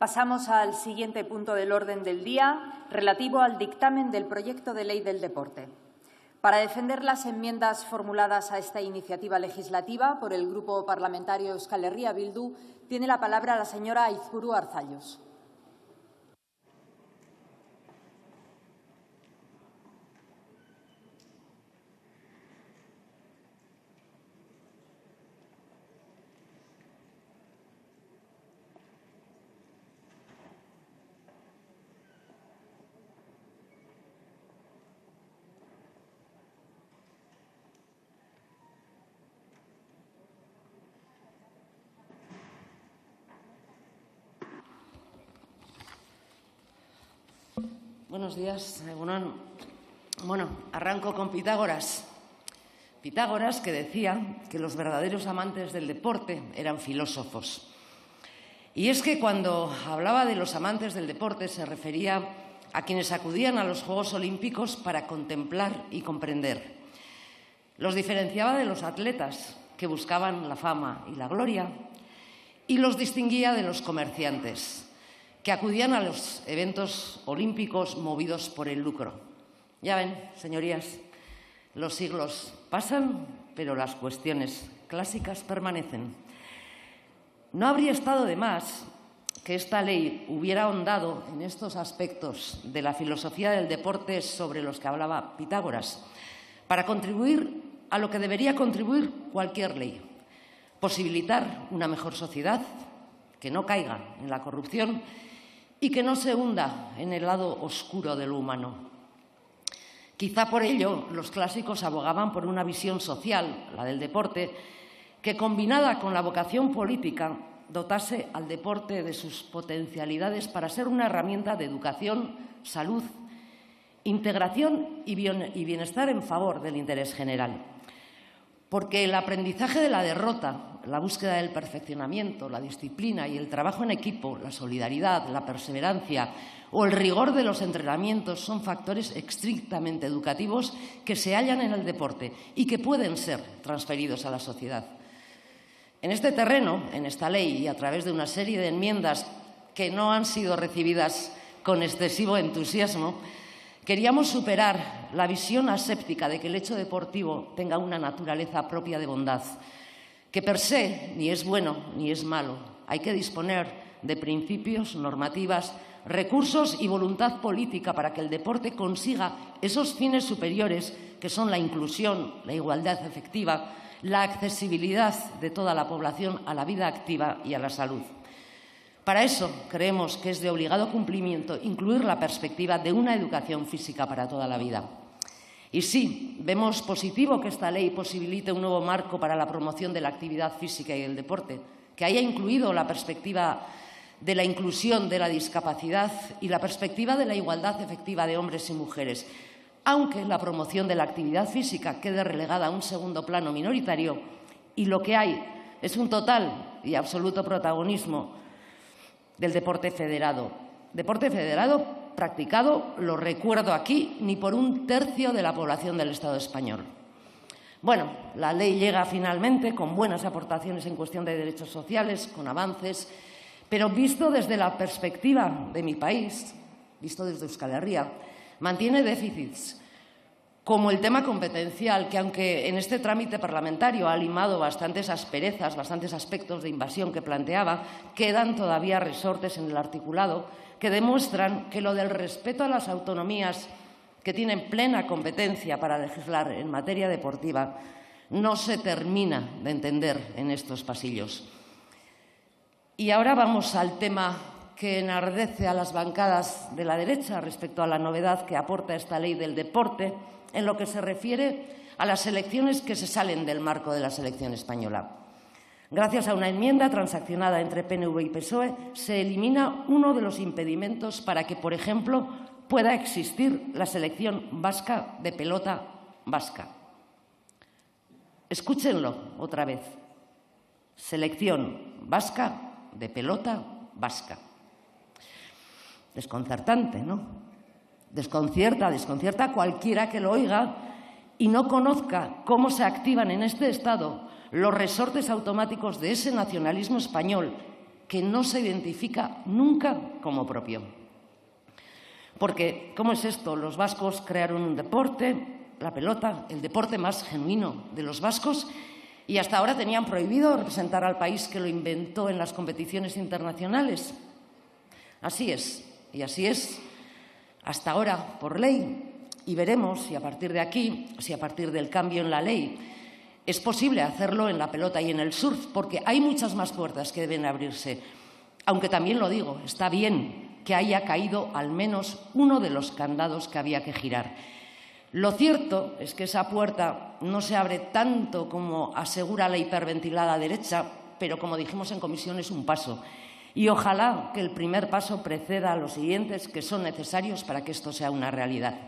Pasamos al siguiente punto del orden del día, relativo al dictamen del proyecto de ley del deporte. Para defender las enmiendas formuladas a esta iniciativa legislativa por el Grupo Parlamentario Euskal Herria Bildu, tiene la palabra la señora Aizpuru Arzallus. Buenos días, Egunon. Bueno, arranco con Pitágoras. Pitágoras, que decía que los verdaderos amantes del deporte eran filósofos. Y es que cuando hablaba de los amantes del deporte se refería a quienes acudían a los Juegos Olímpicos para contemplar y comprender. Los diferenciaba de los atletas que buscaban la fama y la gloria y los distinguía de los comerciantes que acudían a los eventos olímpicos movidos por el lucro. Ya ven, señorías, los siglos pasan, pero las cuestiones clásicas permanecen. No habría estado de más que esta ley hubiera ahondado en estos aspectos de la filosofía del deporte sobre los que hablaba Pitágoras, para contribuir a lo que debería contribuir cualquier ley: posibilitar una mejor sociedad, que no caiga en la corrupción y que no se hunda en el lado oscuro de lo humano. Quizá por ello los clásicos abogaban por una visión social, la del deporte, que combinada con la vocación política dotase al deporte de sus potencialidades para ser una herramienta de educación, salud, integración y bienestar en favor del interés general. Porque el aprendizaje de la derrota, la búsqueda del perfeccionamiento, la disciplina y el trabajo en equipo, la solidaridad, la perseverancia o el rigor de los entrenamientos son factores estrictamente educativos que se hallan en el deporte y que pueden ser transferidos a la sociedad. En este terreno, en esta ley y a través de una serie de enmiendas que no han sido recibidas con excesivo entusiasmo, queríamos superar la visión aséptica de que el hecho deportivo tenga una naturaleza propia de bondad, que per se ni es bueno ni es malo. Hay que disponer de principios, normativas, recursos y voluntad política para que el deporte consiga esos fines superiores que son la inclusión, la igualdad efectiva, la accesibilidad de toda la población a la vida activa y a la salud. Para eso creemos que es de obligado cumplimiento incluir la perspectiva de una educación física para toda la vida. Y sí, vemos positivo que esta ley posibilite un nuevo marco para la promoción de la actividad física y el deporte, que haya incluido la perspectiva de la inclusión de la discapacidad y la perspectiva de la igualdad efectiva de hombres y mujeres, aunque la promoción de la actividad física quede relegada a un segundo plano minoritario y lo que hay es un total y absoluto protagonismo del deporte federado. Deporte federado practicado, lo recuerdo aquí, ni por 1/3 de la población del Estado español. Bueno, la ley llega finalmente con buenas aportaciones en cuestión de derechos sociales, con avances, pero visto desde la perspectiva de mi país, visto desde Euskal Herria, mantiene déficits, como el tema competencial, que aunque en este trámite parlamentario ha limado bastantes asperezas, bastantes aspectos de invasión que planteaba, quedan todavía resortes en el articulado que demuestran que lo del respeto a las autonomías que tienen plena competencia para legislar en materia deportiva no se termina de entender en estos pasillos. Y ahora vamos al tema que enardece a las bancadas de la derecha respecto a la novedad que aporta esta ley del deporte en lo que se refiere a las selecciones que se salen del marco de la selección española. Gracias a una enmienda transaccionada entre PNV y PSOE, se elimina uno de los impedimentos para que, por ejemplo, pueda existir la selección vasca de pelota vasca. Escúchenlo otra vez. Selección vasca de pelota vasca. Desconcertante, ¿no? Desconcierta a cualquiera que lo oiga y no conozca cómo se activan en este Estado los resortes automáticos de ese nacionalismo español que no se identifica nunca como propio. Porque, ¿cómo es esto? Los vascos crearon un deporte, la pelota, el deporte más genuino de los vascos, y hasta ahora tenían prohibido representar al país que lo inventó en las competiciones internacionales. Así es, y así es hasta ahora por ley. Y veremos si a partir de aquí, si a partir del cambio en la ley, es posible hacerlo en la pelota y en el surf, porque hay muchas más puertas que deben abrirse. Aunque también lo digo, está bien que haya caído al menos uno de los candados que había que girar. Lo cierto es que esa puerta no se abre tanto como asegura la hiperventilada derecha, pero como dijimos en comisión es un paso. Y ojalá que el primer paso preceda a los siguientes que son necesarios para que esto sea una realidad.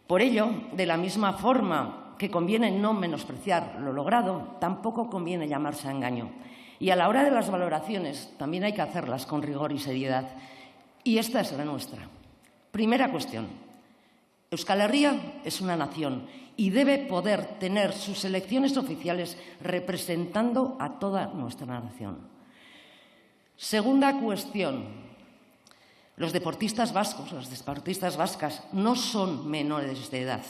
Por ello, de la misma forma que conviene no menospreciar lo logrado, tampoco conviene llamarse a engaño. Y a la hora de las valoraciones también hay que hacerlas con rigor y seriedad. Y esta es la nuestra. Primera cuestión. Euskal Herria es una nación y debe poder tener sus elecciones oficiales representando a toda nuestra nación. Segunda cuestión. Los deportistas vascos, las deportistas vascas, no son menores de edad.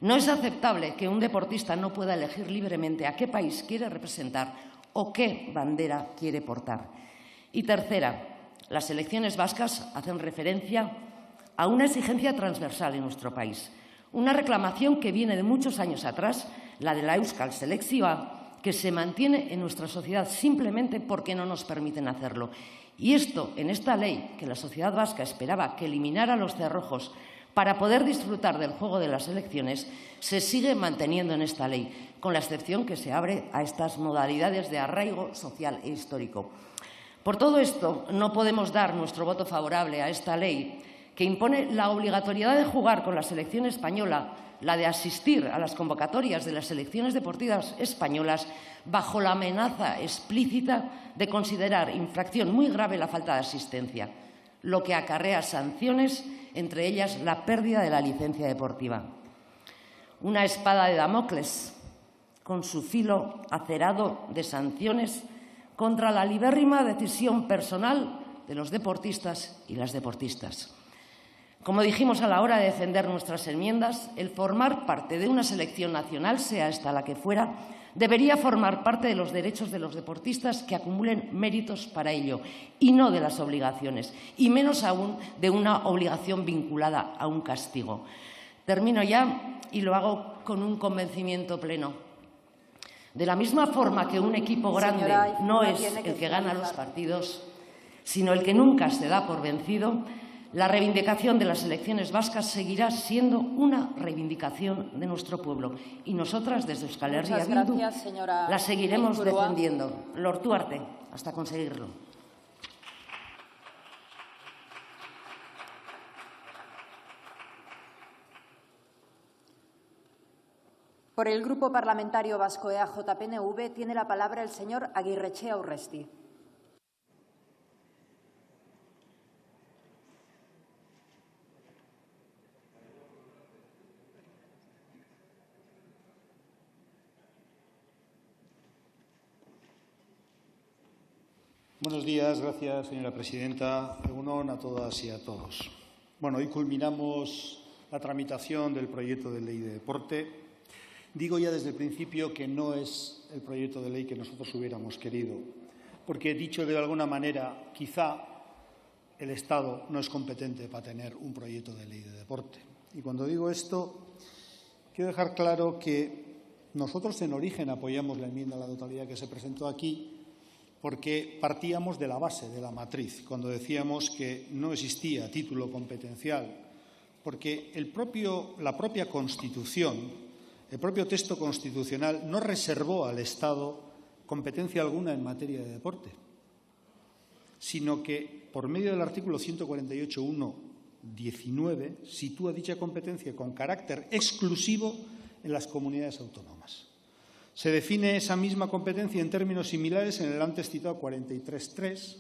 No es aceptable que un deportista no pueda elegir libremente a qué país quiere representar o qué bandera quiere portar. Y tercera, las selecciones vascas hacen referencia a una exigencia transversal en nuestro país, una reclamación que viene de muchos años atrás, la de la Euskal Selekzioa, que se mantiene en nuestra sociedad simplemente porque no nos permiten hacerlo. Y esto, en esta ley, que la sociedad vasca esperaba que eliminara los cerrojos para poder disfrutar del juego de las elecciones, se sigue manteniendo en esta ley, con la excepción que se abre a estas modalidades de arraigo social e histórico. Por todo esto, no podemos dar nuestro voto favorable a esta ley, que impone la obligatoriedad de jugar con la selección española, la de asistir a las convocatorias de las selecciones deportivas españolas, bajo la amenaza explícita de considerar infracción muy grave la falta de asistencia, lo que acarrea sanciones, entre ellas la pérdida de la licencia deportiva. Una espada de Damocles con su filo acerado de sanciones contra la libérrima decisión personal de los deportistas y las deportistas. Como dijimos a la hora de defender nuestras enmiendas, el formar parte de una selección nacional, sea esta la que fuera, debería formar parte de los derechos de los deportistas que acumulen méritos para ello y no de las obligaciones, y menos aún de una obligación vinculada a un castigo. Termino ya y lo hago con un convencimiento pleno. De la misma forma que un equipo grande no es el que gana los partidos, sino el que nunca se da por vencido, la reivindicación de las elecciones vascas seguirá siendo una reivindicación de nuestro pueblo. Y nosotras, desde Euskal Herria Bildu, la seguiremos defendiendo. Lortu arte, hasta conseguirlo. Por el Grupo Parlamentario Vasco EAJ-PNV tiene la palabra el señor Aguirretxea Urresti. Buenos días, gracias, señora presidenta. Egun on a todas y a todos. Bueno, hoy culminamos la tramitación del proyecto de ley de deporte. Digo ya desde el principio que no es el proyecto de ley que nosotros hubiéramos querido, porque, dicho de alguna manera, quizá el Estado no es competente para tener un proyecto de ley de deporte. Y cuando digo esto, quiero dejar claro que nosotros en origen apoyamos la enmienda a la totalidad que se presentó aquí, porque partíamos de la base, de la matriz, cuando decíamos que no existía título competencial, porque la propia Constitución, el propio texto constitucional no reservó al Estado competencia alguna en materia de deporte, sino que, por medio del artículo 148.1.19, sitúa dicha competencia con carácter exclusivo en las comunidades autónomas. Se define esa misma competencia en términos similares en el antes citado 43.3,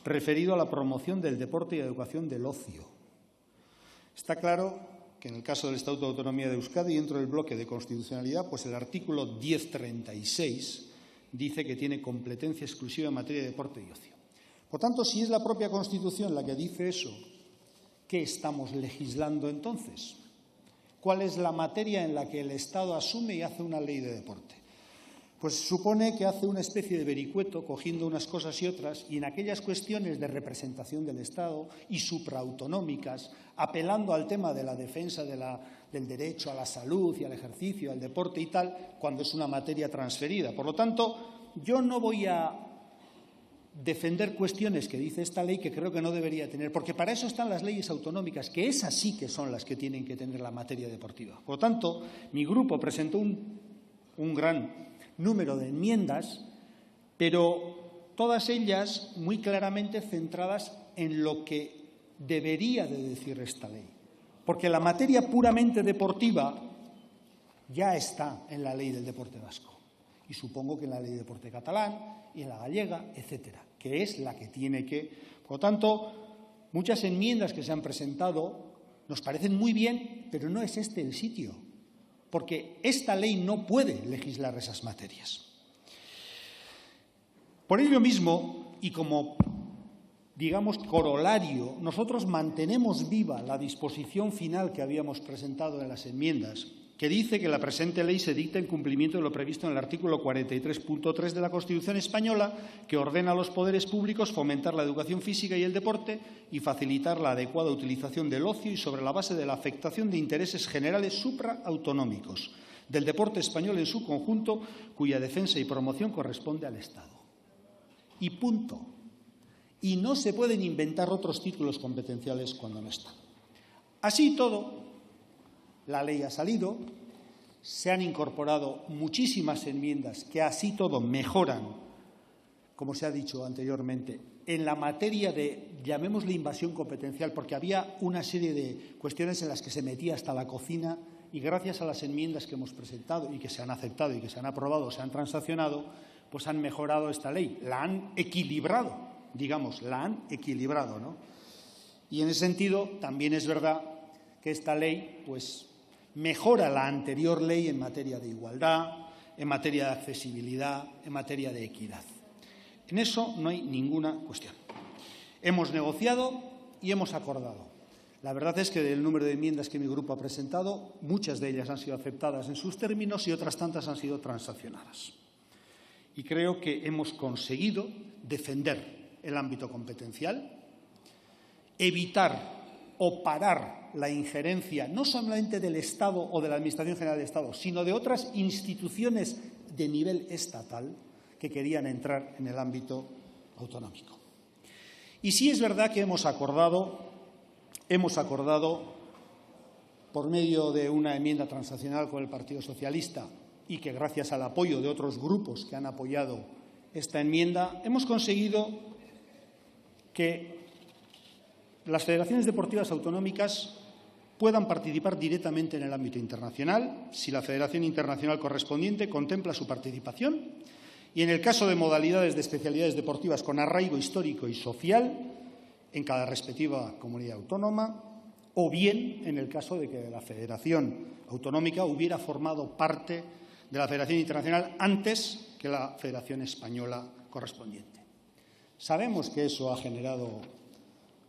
referido a la promoción del deporte y la educación del ocio. Está claro que en el caso del Estatuto de Autonomía de Euskadi, dentro del bloque de constitucionalidad, pues el artículo 1036 dice que tiene competencia exclusiva en materia de deporte y ocio. Por tanto, si es la propia Constitución la que dice eso, ¿qué estamos legislando entonces? ¿Cuál es la materia en la que el Estado asume y hace una ley de deporte? Pues supone que hace una especie de vericueto cogiendo unas cosas y otras, y en aquellas cuestiones de representación del Estado y supraautonómicas, apelando al tema de la defensa del derecho a la salud y al ejercicio, al deporte y tal, cuando es una materia transferida. Por lo tanto, yo no voy a defender cuestiones que dice esta ley que creo que no debería tener, porque para eso están las leyes autonómicas, que esas sí que son las que tienen que tener la materia deportiva. Por lo tanto, mi grupo presentó un gran número de enmiendas, pero todas ellas muy claramente centradas en lo que debería de decir esta ley. Porque la materia puramente deportiva ya está en la ley del deporte vasco. Y supongo que en la ley del deporte catalán y en la gallega, etcétera, que es la que tiene que. Por lo tanto, muchas enmiendas que se han presentado nos parecen muy bien, pero no es este el sitio, porque esta ley no puede legislar esas materias. Por ello mismo, y como, digamos, corolario, nosotros mantenemos viva la disposición final que habíamos presentado en las enmiendas, que dice que la presente ley se dicta en cumplimiento de lo previsto en el artículo 43.3 de la Constitución española, que ordena a los poderes públicos fomentar la educación física y el deporte y facilitar la adecuada utilización del ocio, y sobre la base de la afectación de intereses generales supraautonómicos del deporte español en su conjunto, cuya defensa y promoción corresponde al Estado. Y punto. Y no se pueden inventar otros títulos competenciales cuando no están. Así y todo, la ley ha salido, se han incorporado muchísimas enmiendas que así todo mejoran, como se ha dicho anteriormente, en la materia de, llamémosle, invasión competencial, porque había una serie de cuestiones en las que se metía hasta la cocina, y gracias a las enmiendas que hemos presentado y que se han aceptado y que se han aprobado, se han transaccionado, pues han mejorado esta ley, la han equilibrado, digamos, la han equilibrado, ¿no? Y en ese sentido también es verdad que esta ley, pues, mejora la anterior ley en materia de igualdad, en materia de accesibilidad, en materia de equidad. En eso no hay ninguna cuestión. Hemos negociado y hemos acordado. La verdad es que del número de enmiendas que mi grupo ha presentado, muchas de ellas han sido aceptadas en sus términos y otras tantas han sido transaccionadas. Y creo que hemos conseguido defender el ámbito competencial, evitar o parar la injerencia no solamente del Estado o de la Administración General del Estado, sino de otras instituciones de nivel estatal que querían entrar en el ámbito autonómico. Y sí es verdad que hemos acordado por medio de una enmienda transaccional con el Partido Socialista, y que gracias al apoyo de otros grupos que han apoyado esta enmienda, hemos conseguido que las federaciones deportivas autonómicas puedan participar directamente en el ámbito internacional si la federación internacional correspondiente contempla su participación, y en el caso de modalidades de especialidades deportivas con arraigo histórico y social en cada respectiva comunidad autónoma, o bien en el caso de que la federación autonómica hubiera formado parte de la Federación Internacional antes que la Federación Española correspondiente. Sabemos que eso ha generado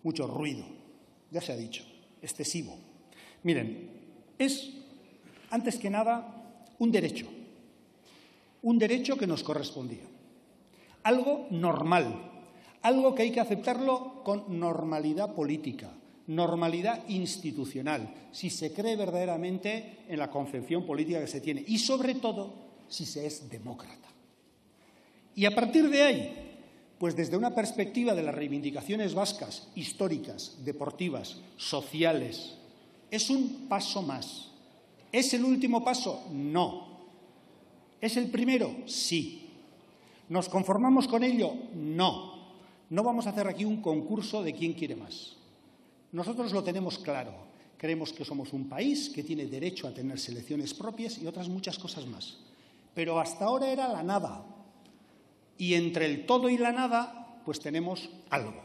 mucho ruido, ya se ha dicho, excesivo. Miren, es, antes que nada, un derecho que nos correspondía, algo normal, algo que hay que aceptarlo con normalidad política, normalidad institucional, si se cree verdaderamente en la concepción política que se tiene y, sobre todo, si se es demócrata. Y a partir de ahí, pues desde una perspectiva de las reivindicaciones vascas, históricas, deportivas, sociales, ¿es un paso más? ¿Es el último paso? No. ¿Es el primero? Sí. ¿Nos conformamos con ello? No. No vamos a hacer aquí un concurso de quién quiere más. Nosotros lo tenemos claro. Creemos que somos un país que tiene derecho a tener selecciones propias y otras muchas cosas más. Pero hasta ahora era la nada. Y entre el todo y la nada, pues tenemos algo.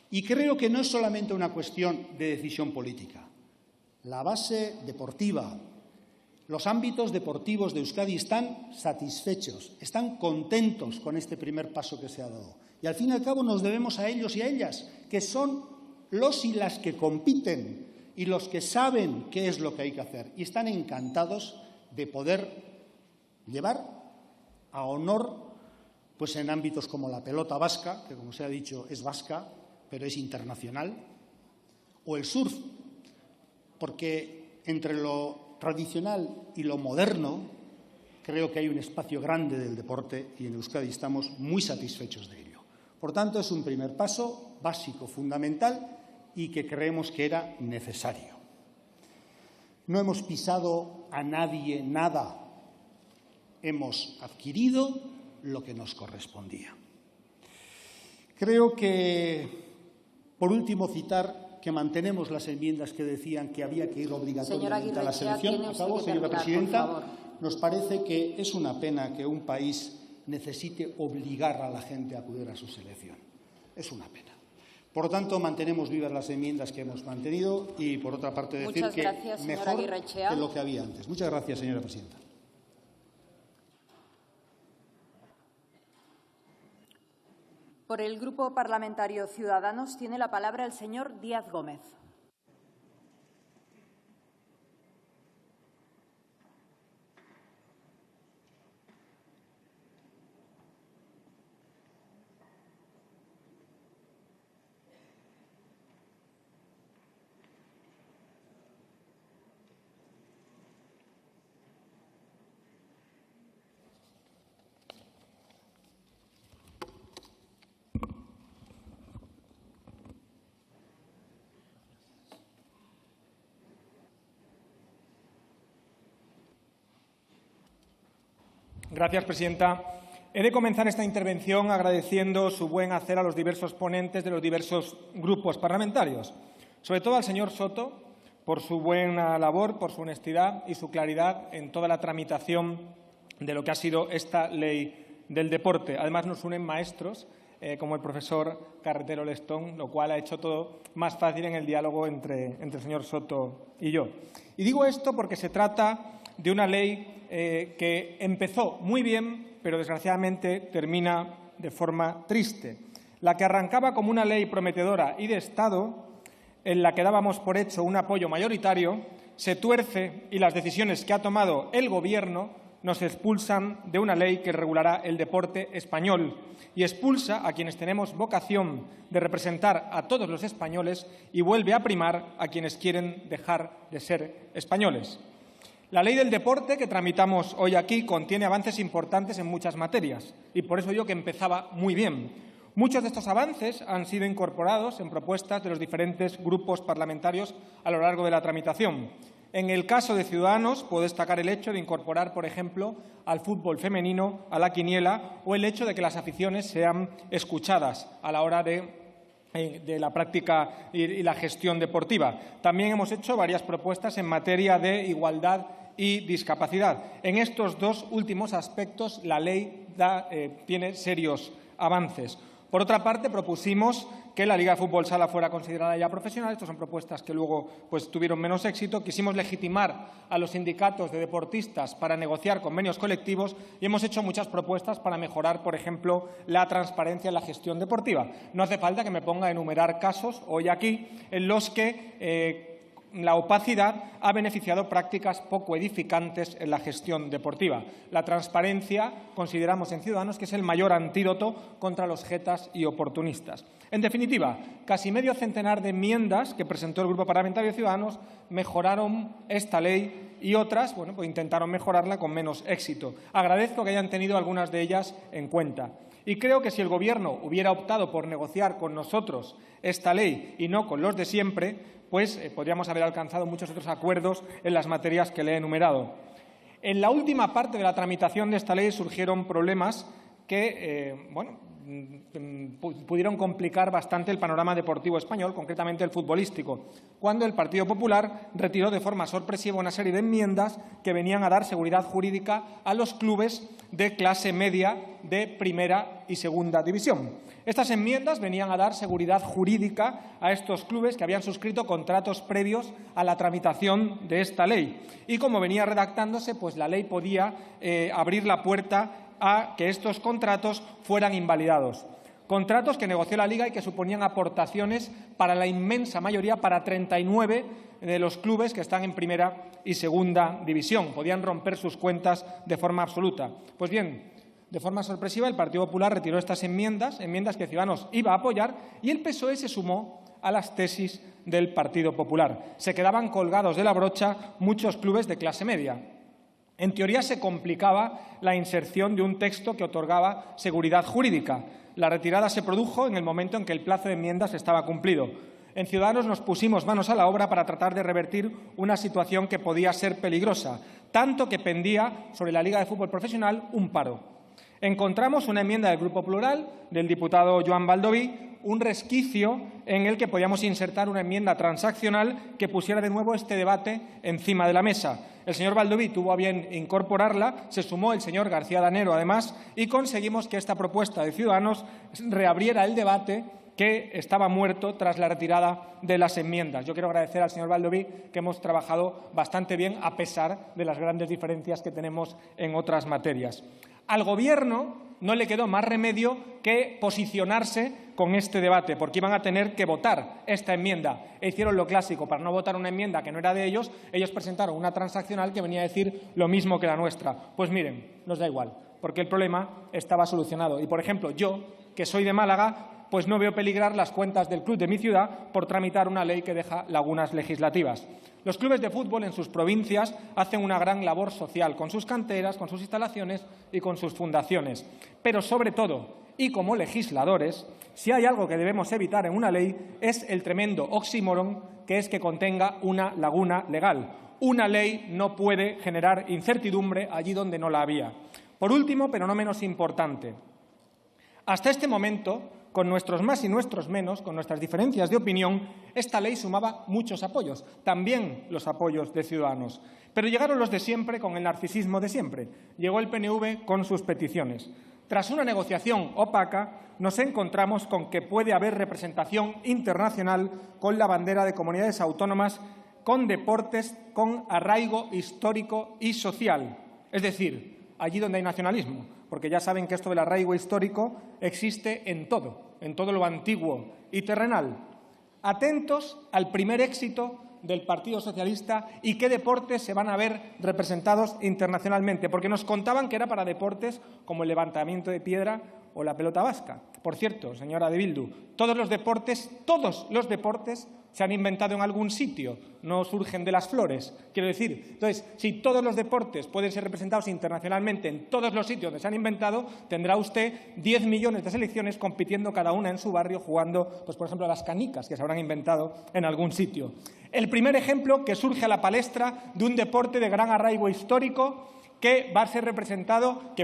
Y creo que no es solamente una cuestión de decisión política. La base deportiva, Los ámbitos deportivos de Euskadi están satisfechos, están contentos con este primer paso que se ha dado. Y al fin y al cabo nos debemos a ellos y a ellas, que son los y las que compiten y los que saben qué es lo que hay que hacer. Y están encantados de poder llevar a honor pues en ámbitos como la pelota vasca, que como se ha dicho es vasca, pero es internacional, o el surf, porque entre lo tradicional y lo moderno creo que hay un espacio grande del deporte y en Euskadi estamos muy satisfechos de ello. Por tanto, es un primer paso básico, fundamental y que creemos que era necesario. No hemos pisado a nadie nada, hemos adquirido lo que nos correspondía. Creo que, por último, citar que mantenemos las enmiendas que decían que había que ir obligatoriamente a la selección. Acabo, señora presidenta. Nos parece que es una pena que un país necesite obligar a la gente a acudir a su selección. Es una pena. Por lo tanto, mantenemos vivas las enmiendas que hemos mantenido y, por otra parte, decir que mejor que lo que había antes. Muchas gracias, señora presidenta. Por el Grupo Parlamentario Ciudadanos tiene la palabra el señor Díaz Gómez. Gracias, presidenta. He de comenzar esta intervención agradeciendo su buen hacer a los diversos ponentes de los diversos grupos parlamentarios, sobre todo al señor Soto, por su buena labor, por su honestidad y su claridad en toda la tramitación de lo que ha sido esta ley del deporte. Además, nos unen maestros como el profesor Carretero Lestón, lo cual ha hecho todo más fácil en el diálogo entre el señor Soto y yo. Y digo esto porque se trata de una ley que empezó muy bien, pero desgraciadamente termina de forma triste. La que arrancaba como una ley prometedora y de Estado, en la que dábamos por hecho un apoyo mayoritario, se tuerce y las decisiones que ha tomado el Gobierno nos expulsan de una ley que regulará el deporte español y expulsa a quienes tenemos vocación de representar a todos los españoles y vuelve a primar a quienes quieren dejar de ser españoles. La ley del deporte que tramitamos hoy aquí contiene avances importantes en muchas materias y por eso digo que empezaba muy bien. Muchos de estos avances han sido incorporados en propuestas de los diferentes grupos parlamentarios a lo largo de la tramitación. En el caso de Ciudadanos, puedo destacar el hecho de incorporar, por ejemplo, al fútbol femenino, a la quiniela o el hecho de que las aficiones sean escuchadas a la hora de la práctica y la gestión deportiva. También hemos hecho varias propuestas en materia de igualdad y discapacidad. En estos dos últimos aspectos, la ley tiene serios avances. Por otra parte, propusimos que la Liga de Fútbol Sala fuera considerada ya profesional. Estas son propuestas que luego tuvieron menos éxito. Quisimos legitimar a los sindicatos de deportistas para negociar convenios colectivos y hemos hecho muchas propuestas para mejorar, por ejemplo, la transparencia en la gestión deportiva. No hace falta que me ponga a enumerar casos hoy aquí en los que la opacidad ha beneficiado prácticas poco edificantes en la gestión deportiva. La transparencia, consideramos en Ciudadanos, que es el mayor antídoto contra los jetas y oportunistas. En definitiva, casi medio centenar de enmiendas que presentó el Grupo Parlamentario de Ciudadanos mejoraron esta ley y otras intentaron mejorarla con menos éxito. Agradezco que hayan tenido algunas de ellas en cuenta. Y creo que si el Gobierno hubiera optado por negociar con nosotros esta ley y no con los de siempre, podríamos haber alcanzado muchos otros acuerdos en las materias que le he enumerado. En la última parte de la tramitación de esta ley surgieron problemas que pudieron complicar bastante el panorama deportivo español, concretamente el futbolístico, cuando el Partido Popular retiró de forma sorpresiva una serie de enmiendas que venían a dar seguridad jurídica a los clubes de clase media de primera y segunda división. Estas enmiendas venían a dar seguridad jurídica a estos clubes que habían suscrito contratos previos a la tramitación de esta ley. Y como venía redactándose, pues la ley podía abrir la puerta a que estos contratos fueran invalidados. Contratos que negoció la Liga y que suponían aportaciones para la inmensa mayoría, para 39 de los clubes que están en primera y segunda división. Podían romper sus cuentas de forma absoluta. Pues bien, de forma sorpresiva, el Partido Popular retiró estas enmiendas que Ciudadanos iba a apoyar, y el PSOE se sumó a las tesis del Partido Popular. Se quedaban colgados de la brocha muchos clubes de clase media. En teoría se complicaba la inserción de un texto que otorgaba seguridad jurídica. La retirada se produjo en el momento en que el plazo de enmiendas estaba cumplido. En Ciudadanos nos pusimos manos a la obra para tratar de revertir una situación que podía ser peligrosa, tanto que pendía sobre la Liga de Fútbol Profesional un paro. Encontramos una enmienda del Grupo Plural, del diputado Joan Baldoví, un resquicio en el que podíamos insertar una enmienda transaccional que pusiera de nuevo este debate encima de la mesa. El señor Baldoví tuvo a bien incorporarla, se sumó el señor García Danero, además, y conseguimos que esta propuesta de Ciudadanos reabriera el debate que estaba muerto tras la retirada de las enmiendas. Yo quiero agradecer al señor Baldoví que hemos trabajado bastante bien, a pesar de las grandes diferencias que tenemos en otras materias. Al Gobierno no le quedó más remedio que posicionarse con este debate, porque iban a tener que votar esta enmienda. E hicieron lo clásico: para no votar una enmienda que no era de ellos, ellos presentaron una transaccional que venía a decir lo mismo que la nuestra. Pues miren, nos da igual, porque el problema estaba solucionado. Y, por ejemplo, yo, que soy de Málaga, pues no veo peligrar las cuentas del club de mi ciudad por tramitar una ley que deja lagunas legislativas. Los clubes de fútbol en sus provincias hacen una gran labor social, con sus canteras, con sus instalaciones y con sus fundaciones. Pero, sobre todo, y como legisladores, si hay algo que debemos evitar en una ley, es el tremendo oxímoron que es que contenga una laguna legal. Una ley no puede generar incertidumbre allí donde no la había. Por último, pero no menos importante, hasta este momento, con nuestros más y nuestros menos, con nuestras diferencias de opinión, esta ley sumaba muchos apoyos, también los apoyos de Ciudadanos. Pero llegaron los de siempre con el narcisismo de siempre. Llegó el PNV con sus peticiones. Tras una negociación opaca, nos encontramos con que puede haber representación internacional con la bandera de comunidades autónomas con deportes con arraigo histórico y social, es decir, allí donde hay nacionalismo, porque ya saben que esto del arraigo histórico existe en todo lo antiguo y terrenal. Atentos al primer éxito del Partido Socialista y qué deportes se van a ver representados internacionalmente, porque nos contaban que era para deportes como el levantamiento de piedra o la pelota vasca. Por cierto, señora de Bildu, todos los deportes se han inventado en algún sitio, no surgen de las flores. Quiero decir, entonces, si todos los deportes pueden ser representados internacionalmente en todos los sitios donde se han inventado, tendrá usted 10 millones de selecciones compitiendo cada una en su barrio, jugando, pues, por ejemplo, a las canicas que se habrán inventado en algún sitio. El primer ejemplo que surge a la palestra de un deporte de gran arraigo histórico que va a ser representado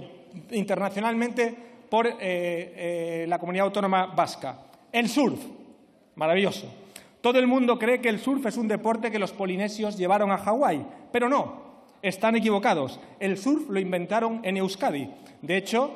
internacionalmente por la comunidad autónoma vasca. El surf. Maravilloso. Todo el mundo cree que el surf es un deporte que los polinesios llevaron a Hawái, pero no, están equivocados. El surf lo inventaron en Euskadi. De hecho,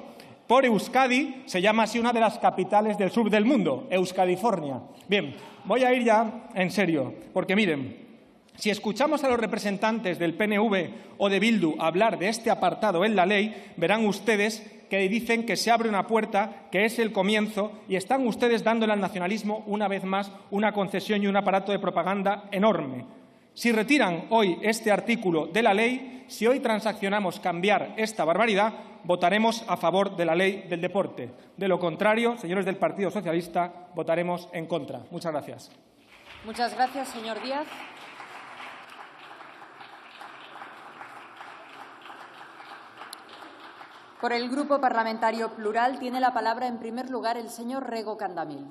por Euskadi se llama así una de las capitales del surf del mundo, Euskadifornia. Bien, voy a ir ya en serio, porque miren, si escuchamos a los representantes del PNV o de Bildu hablar de este apartado en la ley, verán ustedes que dicen que se abre una puerta, que es el comienzo, y están ustedes dándole al nacionalismo, una vez más, una concesión y un aparato de propaganda enorme. Si retiran hoy este artículo de la ley, si hoy transaccionamos cambiar esta barbaridad, votaremos a favor de la ley del deporte. De lo contrario, señores del Partido Socialista, votaremos en contra. Muchas gracias. Muchas gracias, señor Díaz. Por el Grupo Parlamentario Plural tiene la palabra, en primer lugar, el señor Rego Candamil.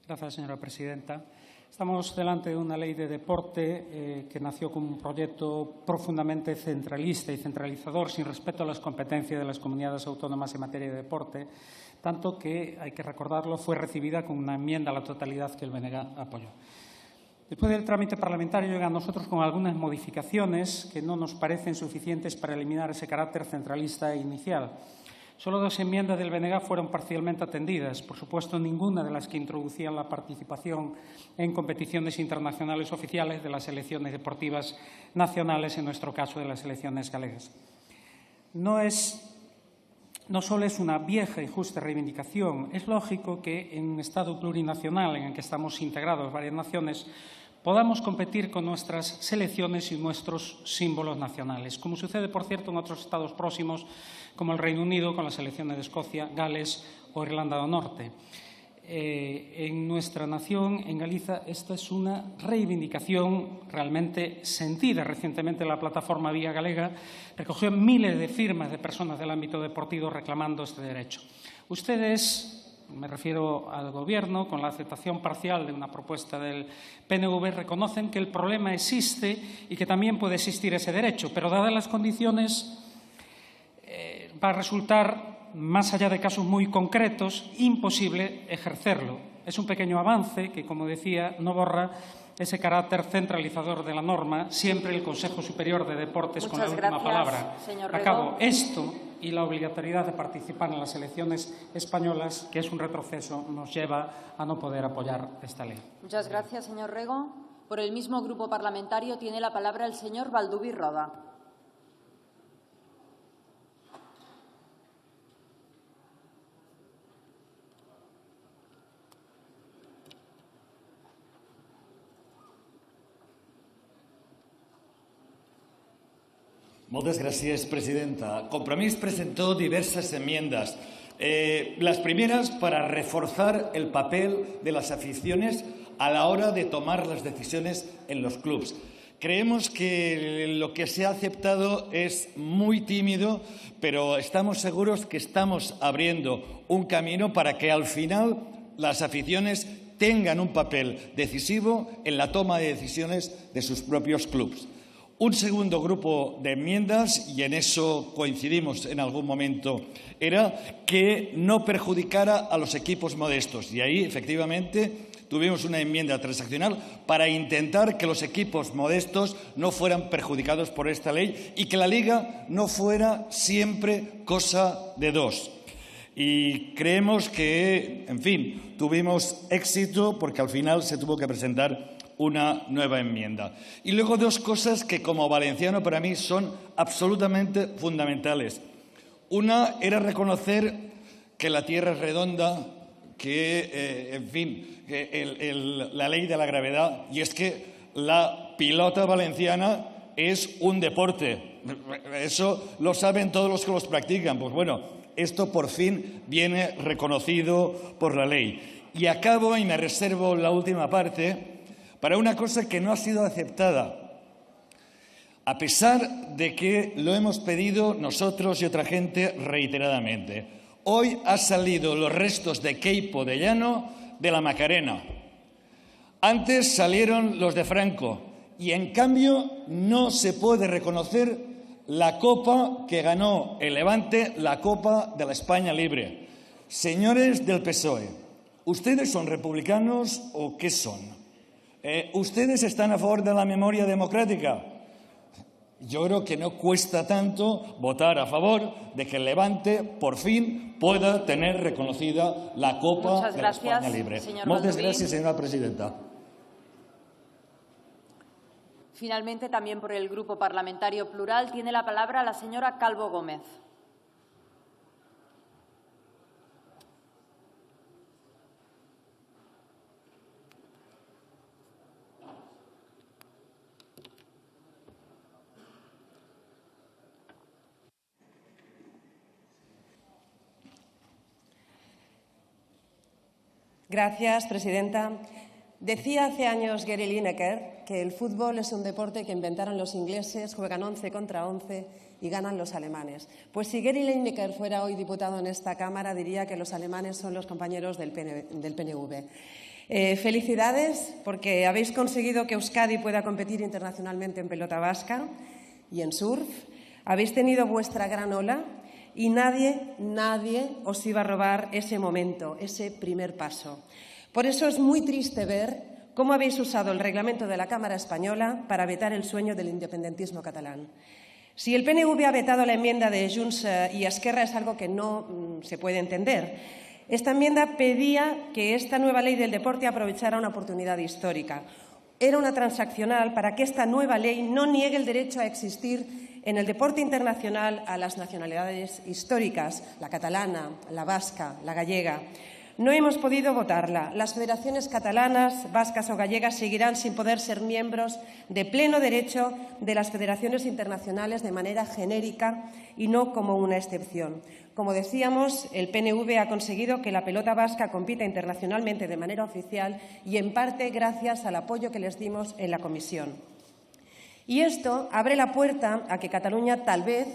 Gracias, señora presidenta. Estamos delante de una ley de deporte que nació como un proyecto profundamente centralista y centralizador, sin respeto a las competencias de las comunidades autónomas en materia de deporte, tanto que, hay que recordarlo, fue recibida con una enmienda a la totalidad que el BNG apoyó. Después del trámite parlamentario llega a nosotros con algunas modificaciones que no nos parecen suficientes para eliminar ese carácter centralista inicial. Solo 2 enmiendas del BNG fueron parcialmente atendidas. Por supuesto, ninguna de las que introducían la participación en competiciones internacionales oficiales de las selecciones deportivas nacionales, en nuestro caso de las selecciones galegas. No solo es una vieja y justa reivindicación, es lógico que en un Estado plurinacional en el que estamos integrados varias naciones podamos competir con nuestras selecciones y nuestros símbolos nacionales, como sucede, por cierto, en otros estados próximos, como el Reino Unido, con las selecciones de Escocia, Gales o Irlanda del Norte. En nuestra nación, en Galicia, esta es una reivindicación realmente sentida. Recientemente la plataforma Vía Galega recogió miles de firmas de personas del ámbito deportivo reclamando este derecho. Ustedes, me refiero al Gobierno, con la aceptación parcial de una propuesta del PNV, reconocen que el problema existe y que también puede existir ese derecho, pero dadas las condiciones va a resultar, más allá de casos muy concretos, imposible ejercerlo. Es un pequeño avance que, como decía, no borra ese carácter centralizador de la norma, siempre el Consejo Superior de Deportes con la última palabra. Acabo. Esto y la obligatoriedad de participar en las elecciones españolas, que es un retroceso, nos lleva a no poder apoyar esta ley. Muchas gracias, señor Rego. Por el mismo grupo parlamentario tiene la palabra el señor Balduví Roda. Moltes gràcies, presidenta. Compromís presentó diversas enmiendas. Las primeras para reforzar el papel de las aficiones a la hora de tomar las decisiones en los clubes. Creemos que lo que se ha aceptado es muy tímido, pero estamos seguros que estamos abriendo un camino para que al final las aficiones tengan un papel decisivo en la toma de decisiones de sus propios clubes. Un segundo grupo de enmiendas, y en eso coincidimos en algún momento, era que no perjudicara a los equipos modestos. Y ahí, efectivamente, tuvimos una enmienda transaccional para intentar que los equipos modestos no fueran perjudicados por esta ley y que la Liga no fuera siempre cosa de dos. Y creemos que, en fin, tuvimos éxito porque al final se tuvo que presentar una nueva enmienda. Y luego 2 cosas que como valenciano para mí son absolutamente fundamentales. Una era reconocer que la Tierra es redonda, que, en fin, que la ley de la gravedad, y es que la pilota valenciana es un deporte. Eso lo saben todos los que los practican. Pues bueno, esto por fin viene reconocido por la ley. Y acabo, y me reservo la última parte, para una cosa que no ha sido aceptada, a pesar de que lo hemos pedido nosotros y otra gente reiteradamente. Hoy han salido los restos de Queipo de Llano de la Macarena. Antes salieron los de Franco y, en cambio, no se puede reconocer la copa que ganó el Levante, la Copa de la España Libre. Señores del PSOE, ¿ustedes son republicanos o qué son? ¿Ustedes están a favor de la memoria democrática? Yo creo que no cuesta tanto votar a favor de que el Levante, por fin, pueda tener reconocida la Copa de la España Libre. Muchas gracias, señora presidenta. Finalmente, también por el Grupo Parlamentario Plural, tiene la palabra la señora Calvo Gómez. Gracias, presidenta. Decía hace años Gary Lineker que el fútbol es un deporte que inventaron los ingleses, juegan 11 contra 11 y ganan los alemanes. Pues si Gary Lineker fuera hoy diputado en esta Cámara, diría que los alemanes son los compañeros del PNV. Felicidades porque habéis conseguido que Euskadi pueda competir internacionalmente en pelota vasca y en surf. Habéis tenido vuestra gran ola y nadie os iba a robar ese momento, ese primer paso. Por eso es muy triste ver cómo habéis usado el reglamento de la Cámara Española para vetar el sueño del independentismo catalán. Si el PNV ha vetado la enmienda de Junts y Esquerra es algo que no se puede entender. Esta enmienda pedía que esta nueva ley del deporte aprovechara una oportunidad histórica. Era una transaccional para que esta nueva ley no niegue el derecho a existir en el deporte internacional a las nacionalidades históricas, la catalana, la vasca, la gallega. No hemos podido votarla. Las federaciones catalanas, vascas o gallegas seguirán sin poder ser miembros de pleno derecho de las federaciones internacionales de manera genérica y no como una excepción. Como decíamos, el PNV ha conseguido que la pelota vasca compita internacionalmente de manera oficial y, en parte, gracias al apoyo que les dimos en la comisión. Y esto abre la puerta a que Cataluña tal vez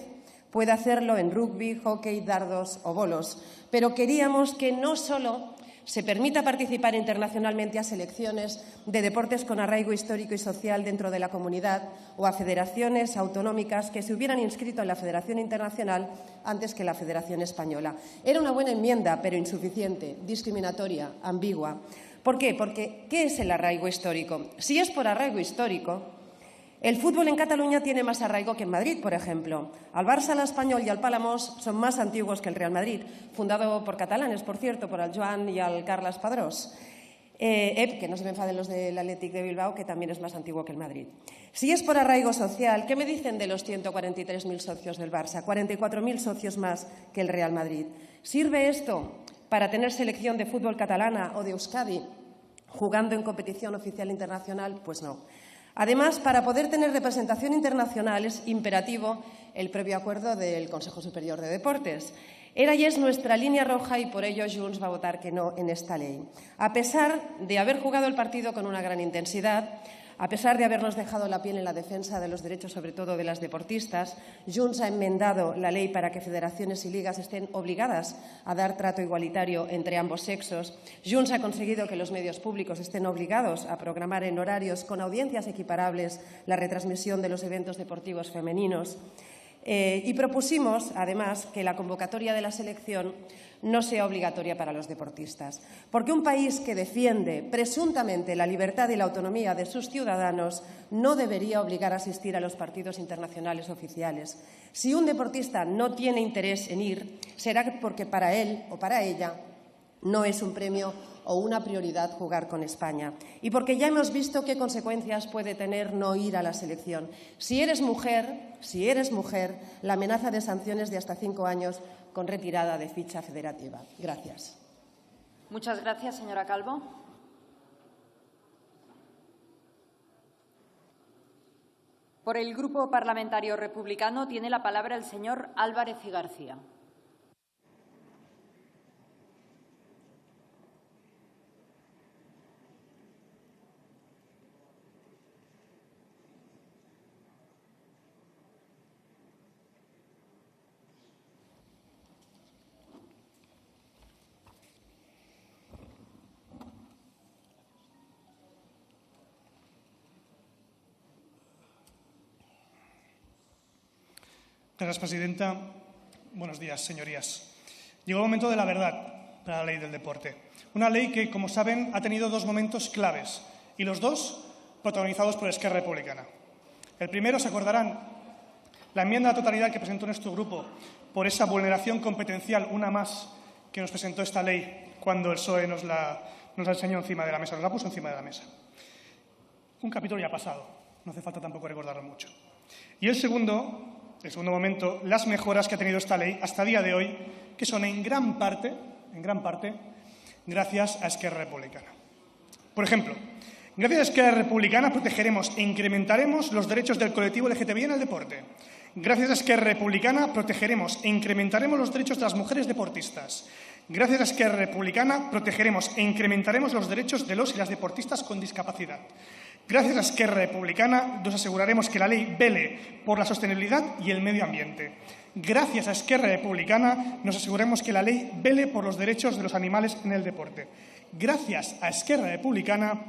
puede hacerlo en rugby, hockey, dardos o bolos, pero queríamos que no solo se permita participar internacionalmente a selecciones de deportes con arraigo histórico y social dentro de la comunidad o a federaciones autonómicas que se hubieran inscrito en la Federación Internacional antes que la Federación Española. Era una buena enmienda, pero insuficiente, discriminatoria, ambigua. ¿Por qué? Porque ¿qué es el arraigo histórico? Si es por arraigo histórico, el fútbol en Cataluña tiene más arraigo que en Madrid, por ejemplo. Al Barça, al Espanyol y al Palamós son más antiguos que el Real Madrid, fundado por catalanes, por cierto, por el Joan y al Carles Padrós. Que no se me enfaden los del Athletic de Bilbao, que también es más antiguo que el Madrid. Si es por arraigo social, ¿qué me dicen de los 143.000 socios del Barça? 44.000 socios más que el Real Madrid. ¿Sirve esto para tener selección de fútbol catalana o de Euskadi jugando en competición oficial internacional? Pues no. Además, para poder tener representación internacional es imperativo el previo acuerdo del Consejo Superior de Deportes. Era y es nuestra línea roja y por ello Junts va a votar que no en esta ley. A pesar de haber jugado el partido con una gran intensidad, a pesar de habernos dejado la piel en la defensa de los derechos, sobre todo de las deportistas, Junts ha enmendado la ley para que federaciones y ligas estén obligadas a dar trato igualitario entre ambos sexos. Junts ha conseguido que los medios públicos estén obligados a programar en horarios con audiencias equiparables la retransmisión de los eventos deportivos femeninos. Y propusimos, además, que la convocatoria de la selección no sea obligatoria para los deportistas. Porque un país que defiende presuntamente la libertad y la autonomía de sus ciudadanos no debería obligar a asistir a los partidos internacionales oficiales. Si un deportista no tiene interés en ir, será porque para él o para ella no es un premio o una prioridad jugar con España. Y porque ya hemos visto qué consecuencias puede tener no ir a la selección. Si eres mujer, la amenaza de sanciones de hasta 5 años con retirada de ficha federativa. Gracias. Muchas gracias, señora Calvo. Por el Grupo Parlamentario Republicano tiene la palabra el señor Álvarez y García. Gracias, presidenta. Buenos días, señorías. Llegó el momento de la verdad para la ley del deporte. Una ley que, como saben, ha tenido 2 momentos claves y los 2 protagonizados por Esquerra Republicana. El primero, se acordarán, la enmienda a la totalidad que presentó nuestro grupo por esa vulneración competencial, una más, que nos presentó esta ley cuando el PSOE nos la enseñó encima de la mesa, nos la puso encima de la mesa. Un capítulo ya pasado, no hace falta tampoco recordarlo mucho. Y el segundo momento, las mejoras que ha tenido esta ley hasta el día de hoy, que son en gran parte, gracias a Esquerra Republicana. Por ejemplo, gracias a Esquerra Republicana protegeremos e incrementaremos los derechos del colectivo LGTBI en el deporte. Gracias a Esquerra Republicana protegeremos e incrementaremos los derechos de las mujeres deportistas. Gracias a Esquerra Republicana protegeremos e incrementaremos los derechos de los y las deportistas con discapacidad. Gracias a Esquerra Republicana nos aseguraremos que la ley vele por la sostenibilidad y el medio ambiente. Gracias a Esquerra Republicana nos aseguraremos que la ley vele por los derechos de los animales en el deporte. gracias a Esquerra Republicana,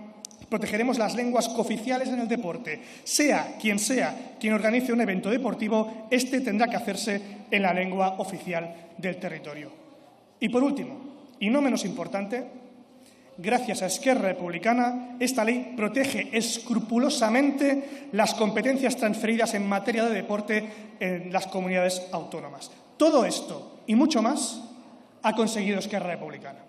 protegeremos las lenguas cooficiales en el deporte. Sea quien organice un evento deportivo, este tendrá que hacerse en la lengua oficial del territorio. Y por último, y no menos importante, gracias a Esquerra Republicana, esta ley protege escrupulosamente las competencias transferidas en materia de deporte en las comunidades autónomas. Todo esto y mucho más ha conseguido Esquerra Republicana.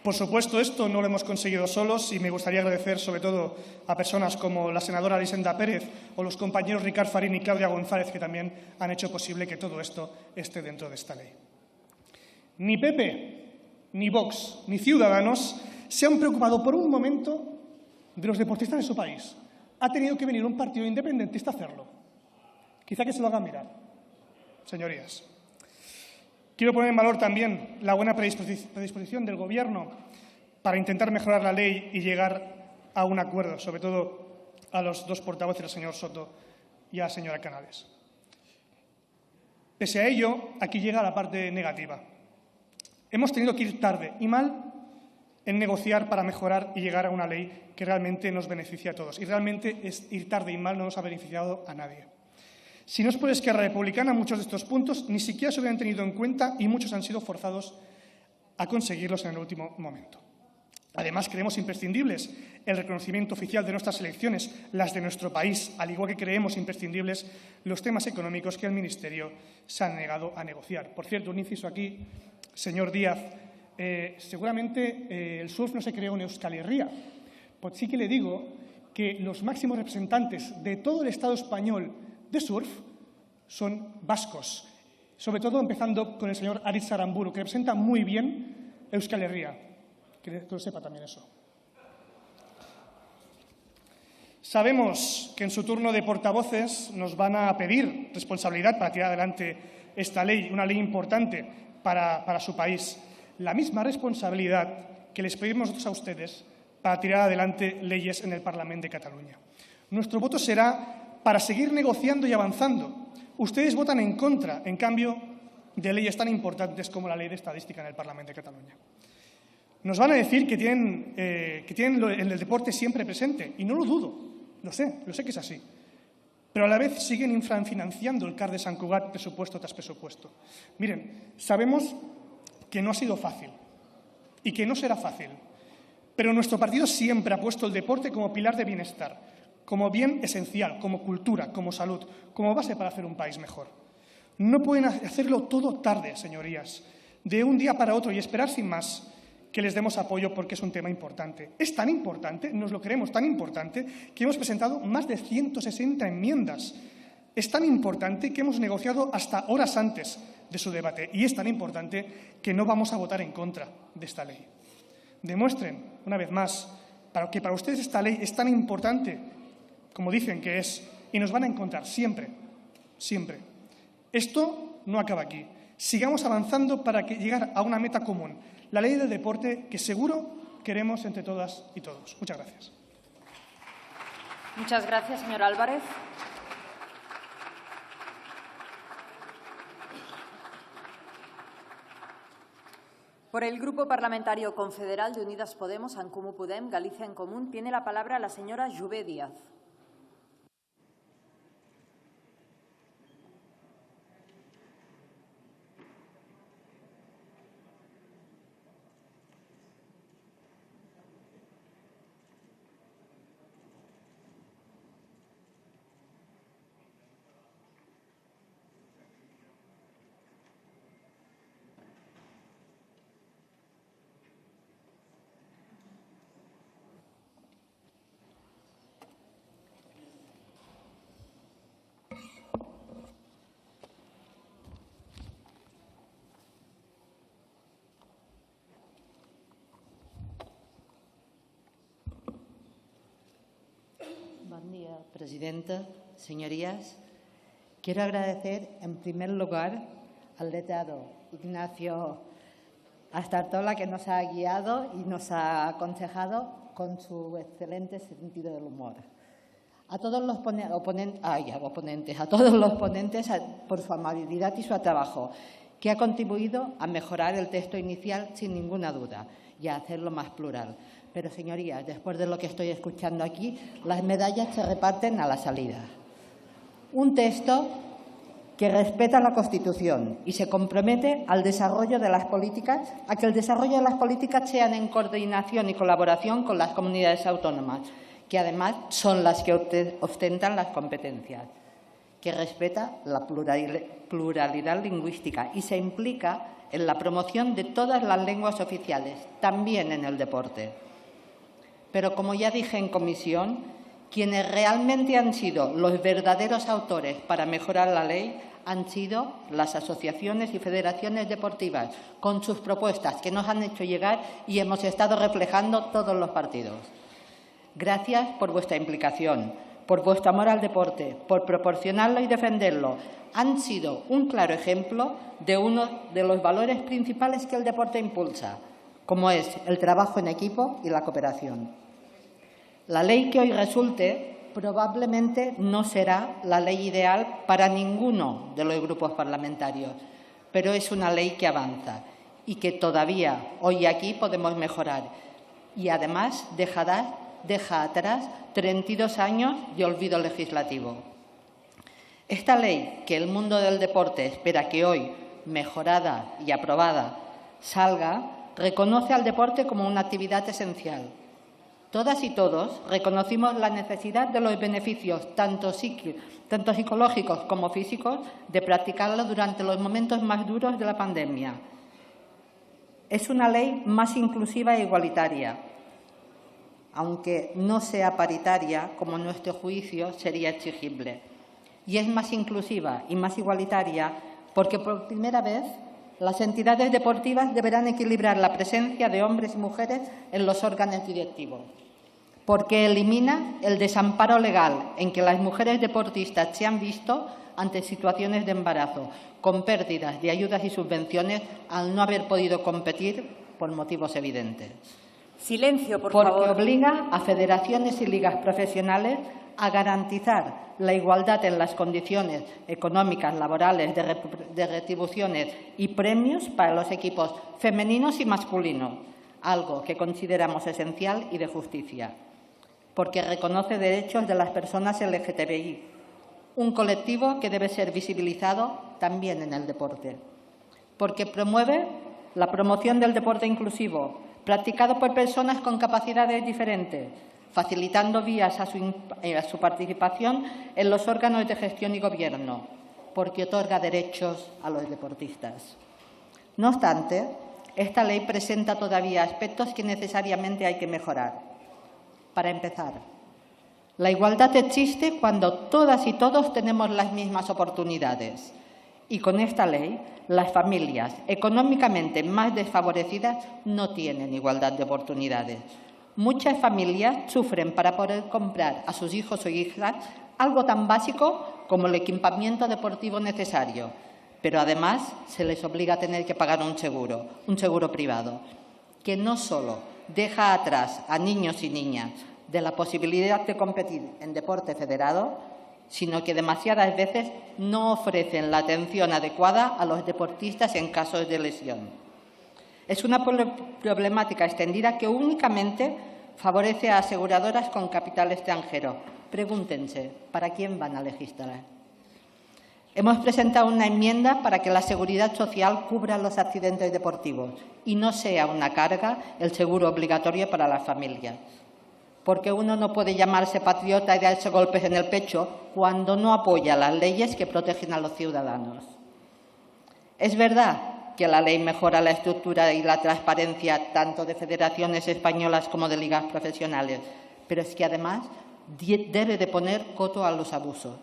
Por supuesto, esto no lo hemos conseguido solos y me gustaría agradecer sobre todo a personas como la senadora Elisenda Pérez o los compañeros Ricard Farín y Claudia González, que también han hecho posible que todo esto esté dentro de esta ley. Ni PP, ni Vox, ni Ciudadanos se han preocupado por un momento de los deportistas de su país. Ha tenido que venir un partido independentista a hacerlo. Quizá que se lo hagan mirar, señorías. Quiero poner en valor también la buena predisposición del Gobierno para intentar mejorar la ley y llegar a un acuerdo, sobre todo a los dos portavoces, el señor Soto y a la señora Canales. Pese a ello, aquí llega la parte negativa. Hemos tenido que ir tarde y mal en negociar para mejorar y llegar a una ley que realmente nos beneficie a todos. Y realmente ir tarde y mal no nos ha beneficiado a nadie. Si no es por Esquerra Republicana, muchos de estos puntos ni siquiera se hubieran tenido en cuenta y muchos han sido forzados a conseguirlos en el último momento. Además, creemos imprescindibles el reconocimiento oficial de nuestras selecciones, las de nuestro país, al igual que creemos imprescindibles los temas económicos que el Ministerio se ha negado a negociar. Por cierto, un inciso aquí, señor Díaz, seguramente el surf no se creó en Euskal Herria. Pues sí que le digo que los máximos representantes de todo el Estado español de surf son vascos, sobre todo empezando con el señor Aritz Aramburu, que representa muy bien Euskal Herria. Que lo sepa también eso. Sabemos que en su turno de portavoces nos van a pedir responsabilidad para tirar adelante esta ley, una ley importante para su país. La misma responsabilidad que les pedimos nosotros a ustedes para tirar adelante leyes en el Parlamento de Cataluña. Nuestro voto será para seguir negociando y avanzando. Ustedes votan en contra, en cambio, de leyes tan importantes como la Ley de Estadística en el Parlamento de Cataluña. Nos van a decir que tienen el deporte siempre presente, y no lo dudo, lo sé que es así. Pero a la vez siguen infrafinanciando el CAR de Sant Cugat presupuesto tras presupuesto. Miren, sabemos que no ha sido fácil y que no será fácil, pero nuestro partido siempre ha puesto el deporte como pilar de bienestar, como bien esencial, como cultura, como salud, como base para hacer un país mejor. No pueden hacerlo todo tarde, señorías, de un día para otro y esperar sin más que les demos apoyo porque es un tema importante. Es tan importante, nos lo creemos tan importante, que hemos presentado más de 160 enmiendas. Es tan importante que hemos negociado hasta horas antes de su debate y es tan importante que no vamos a votar en contra de esta ley. Demuestren, una vez más, que para ustedes esta ley es tan importante como dicen que es, y nos van a encontrar siempre, siempre. Esto no acaba aquí. Sigamos avanzando para llegar a una meta común, la ley del deporte que seguro queremos entre todas y todos. Muchas gracias. Muchas gracias, señor Álvarez. Por el Grupo Parlamentario Confederal de Unidas Podemos, En Comú Podem, Galicia en Común, tiene la palabra la señora Jové Díaz. Buen día, presidenta, señorías. Quiero agradecer, en primer lugar, al letrado Ignacio Astartola, que nos ha guiado y nos ha aconsejado con su excelente sentido del humor. a todos los ponentes por su amabilidad y su trabajo, que ha contribuido a mejorar el texto inicial sin ninguna duda y a hacerlo más plural. Pero, señorías, después de lo que estoy escuchando aquí, las medallas se reparten a la salida. Un texto que respeta la Constitución y se compromete al desarrollo de las políticas, a que el desarrollo de las políticas sean en coordinación y colaboración con las comunidades autónomas, que además son las que ostentan las competencias, que respeta la pluralidad lingüística y se implica en la promoción de todas las lenguas oficiales, también en el deporte. Pero, como ya dije en comisión, quienes realmente han sido los verdaderos autores para mejorar la ley han sido las asociaciones y federaciones deportivas, con sus propuestas que nos han hecho llegar y hemos estado reflejando todos los partidos. Gracias por vuestra implicación, por vuestro amor al deporte, por proporcionarlo y defenderlo. Han sido un claro ejemplo de uno de los valores principales que el deporte impulsa, como es el trabajo en equipo y la cooperación. La ley que hoy resulte probablemente no será la ley ideal para ninguno de los grupos parlamentarios, pero es una ley que avanza y que todavía hoy aquí podemos mejorar y además deja atrás 32 años de olvido legislativo. Esta ley que el mundo del deporte espera que hoy, mejorada y aprobada, salga, reconoce al deporte como una actividad esencial. Todas y todos reconocimos la necesidad de los beneficios, tanto psicológicos como físicos, de practicarlo durante los momentos más duros de la pandemia. Es una ley más inclusiva e igualitaria, aunque no sea paritaria, como en nuestro juicio sería exigible. Y es más inclusiva y más igualitaria porque, por primera vez, las entidades deportivas deberán equilibrar la presencia de hombres y mujeres en los órganos directivos, porque elimina el desamparo legal en que las mujeres deportistas se han visto ante situaciones de embarazo, con pérdidas de ayudas y subvenciones al no haber podido competir por motivos evidentes. Silencio, por favor. Porque obliga a federaciones y ligas profesionales a garantizar la igualdad en las condiciones económicas, laborales, de retribuciones y premios para los equipos femeninos y masculinos, algo que consideramos esencial y de justicia, porque reconoce derechos de las personas LGTBI, un colectivo que debe ser visibilizado también en el deporte, porque promueve la promoción del deporte inclusivo, practicado por personas con capacidades diferentes, facilitando vías a su participación en los órganos de gestión y gobierno, porque otorga derechos a los deportistas. No obstante, esta ley presenta todavía aspectos que necesariamente hay que mejorar. Para empezar, la igualdad existe cuando todas y todos tenemos las mismas oportunidades. Y con esta ley, las familias económicamente más desfavorecidas no tienen igualdad de oportunidades. Muchas familias sufren para poder comprar a sus hijos o hijas algo tan básico como el equipamiento deportivo necesario, pero además se les obliga a tener que pagar un seguro privado, que no solo deja atrás a niños y niñas de la posibilidad de competir en deporte federado, sino que demasiadas veces no ofrecen la atención adecuada a los deportistas en casos de lesión. Es una problemática extendida que únicamente favorece a aseguradoras con capital extranjero. Pregúntense, ¿para quién van a legislar? Hemos presentado una enmienda para que la seguridad social cubra los accidentes deportivos y no sea una carga el seguro obligatorio para las familias. Porque uno no puede llamarse patriota y darse golpes en el pecho cuando no apoya las leyes que protegen a los ciudadanos. Es verdad que la ley mejora la estructura y la transparencia tanto de federaciones españolas como de ligas profesionales, pero es que además debe de poner coto a los abusos.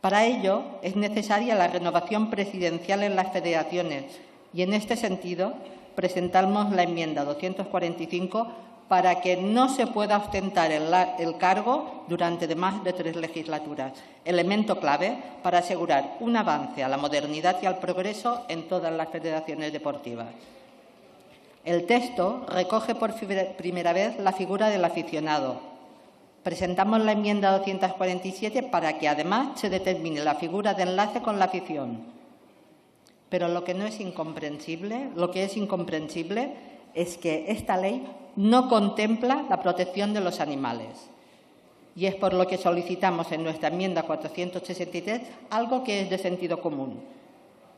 Para ello es necesaria la renovación presidencial en las federaciones y, en este sentido, presentamos la enmienda 245 para que no se pueda ostentar el cargo durante más de 3 legislaturas, elemento clave para asegurar un avance a la modernidad y al progreso en todas las federaciones deportivas. El texto recoge por primera vez la figura del aficionado, Presentamos la enmienda 247 para que, además, se determine la figura de enlace con la afición. Pero lo que es incomprensible es que esta ley no contempla la protección de los animales. Y es por lo que solicitamos en nuestra enmienda 463 algo que es de sentido común,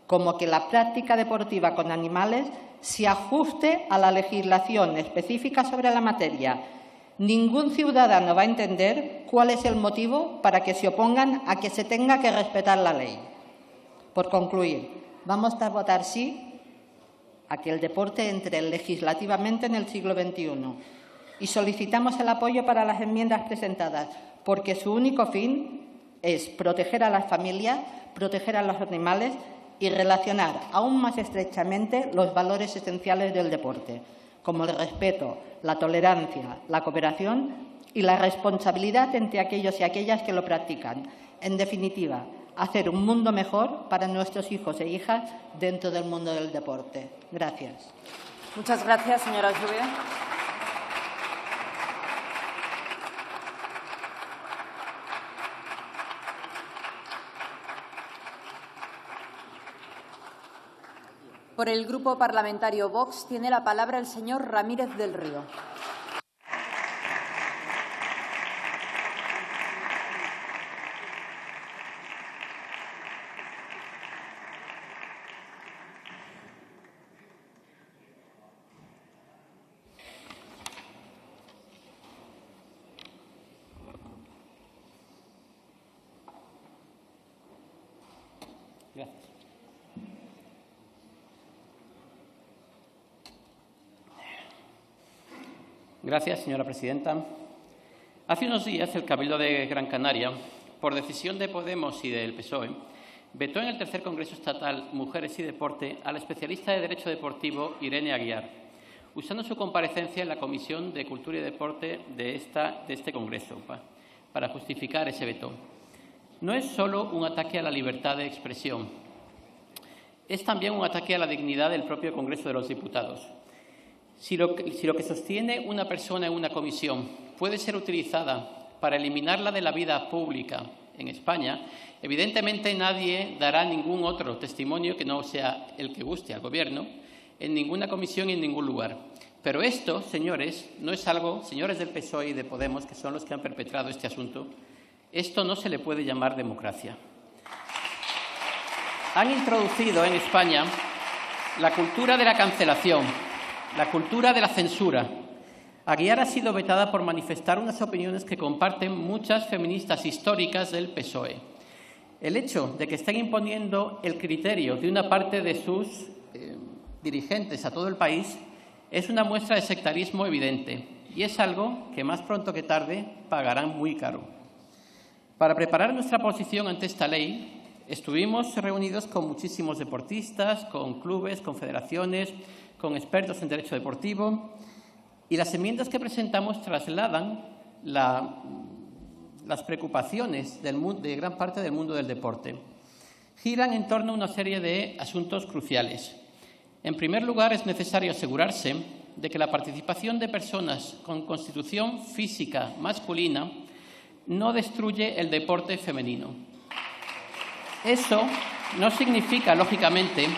como que la práctica deportiva con animales se ajuste a la legislación específica sobre la materia. Ningún ciudadano va a entender cuál es el motivo para que se opongan a que se tenga que respetar la ley. Por concluir, vamos a votar sí a que el deporte entre legislativamente en el siglo XXI y solicitamos el apoyo para las enmiendas presentadas, porque su único fin es proteger a las familias, proteger a los animales y relacionar aún más estrechamente los valores esenciales del deporte, como el respeto, la tolerancia, la cooperación y la responsabilidad entre aquellos y aquellas que lo practican. En definitiva, hacer un mundo mejor para nuestros hijos e hijas dentro del mundo del deporte. Gracias. Muchas gracias, señora Jové. Por el Grupo Parlamentario Vox tiene la palabra el señor Ramírez del Río. Gracias. Gracias, señora presidenta. Hace unos días, el Cabildo de Gran Canaria, por decisión de Podemos y del PSOE, vetó en el tercer Congreso Estatal Mujeres y Deporte a la especialista de Derecho Deportivo Irene Aguiar, usando su comparecencia en la Comisión de Cultura y Deporte de este Congreso para justificar ese veto. No es solo un ataque a la libertad de expresión, es también un ataque a la dignidad del propio Congreso de los Diputados. Si lo que sostiene una persona en una comisión puede ser utilizada para eliminarla de la vida pública en España, evidentemente nadie dará ningún otro testimonio que no sea el que guste al Gobierno en ninguna comisión y en ningún lugar. Pero esto, señores, no es algo, señores del PSOE y de Podemos, que son los que han perpetrado este asunto, esto no se le puede llamar democracia. Han introducido en España la cultura de la cancelación, la cultura de la censura. Aguiar ha sido vetada por manifestar unas opiniones que comparten muchas feministas históricas del PSOE. El hecho de que estén imponiendo el criterio de una parte de sus dirigentes a todo el país es una muestra de sectarismo evidente y es algo que más pronto que tarde pagarán muy caro. Para preparar nuestra posición ante esta ley, estuvimos reunidos con muchísimos deportistas, con clubes, con federaciones, con expertos en derecho deportivo, y las enmiendas que presentamos trasladan las preocupaciones de gran parte del mundo del deporte. Giran en torno a una serie de asuntos cruciales. En primer lugar, es necesario asegurarse de que la participación de personas con constitución física masculina no destruye el deporte femenino. Eso no significa, lógicamente,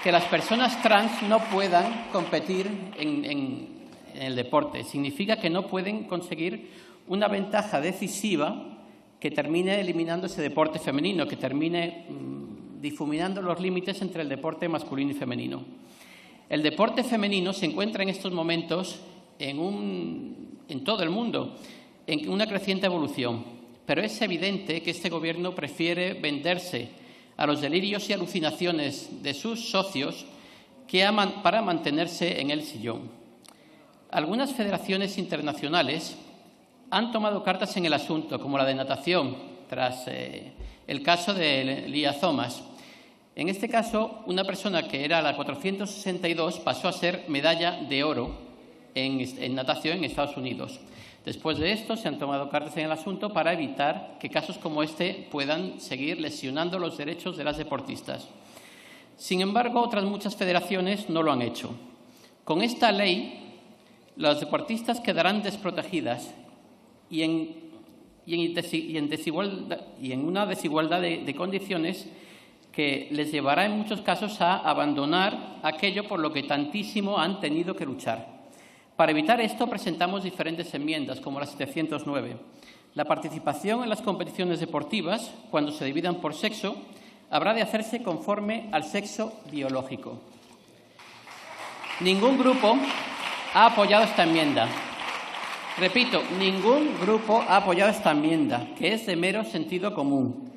que las personas trans no puedan competir en el deporte. Significa que no pueden conseguir una ventaja decisiva que termine eliminando ese deporte femenino, que termine difuminando los límites entre el deporte masculino y femenino. El deporte femenino se encuentra en estos momentos en todo el mundo, en una creciente evolución, pero es evidente que este Gobierno prefiere venderse a los delirios y alucinaciones de sus socios para mantenerse en el sillón. Algunas federaciones internacionales han tomado cartas en el asunto, como la de natación, tras el caso de Lia Thomas. En este caso, una persona que era la 462 pasó a ser medalla de oro en natación en Estados Unidos. Después de esto, se han tomado cartas en el asunto para evitar que casos como este puedan seguir lesionando los derechos de las deportistas. Sin embargo, otras muchas federaciones no lo han hecho. Con esta ley, las deportistas quedarán desprotegidas y en una desigualdad de condiciones que les llevará en muchos casos a abandonar aquello por lo que tantísimo han tenido que luchar. Para evitar esto, presentamos diferentes enmiendas, como la 709. La participación en las competiciones deportivas, cuando se dividan por sexo, habrá de hacerse conforme al sexo biológico. Ningún grupo ha apoyado esta enmienda. Repito, ningún grupo ha apoyado esta enmienda, que es de mero sentido común,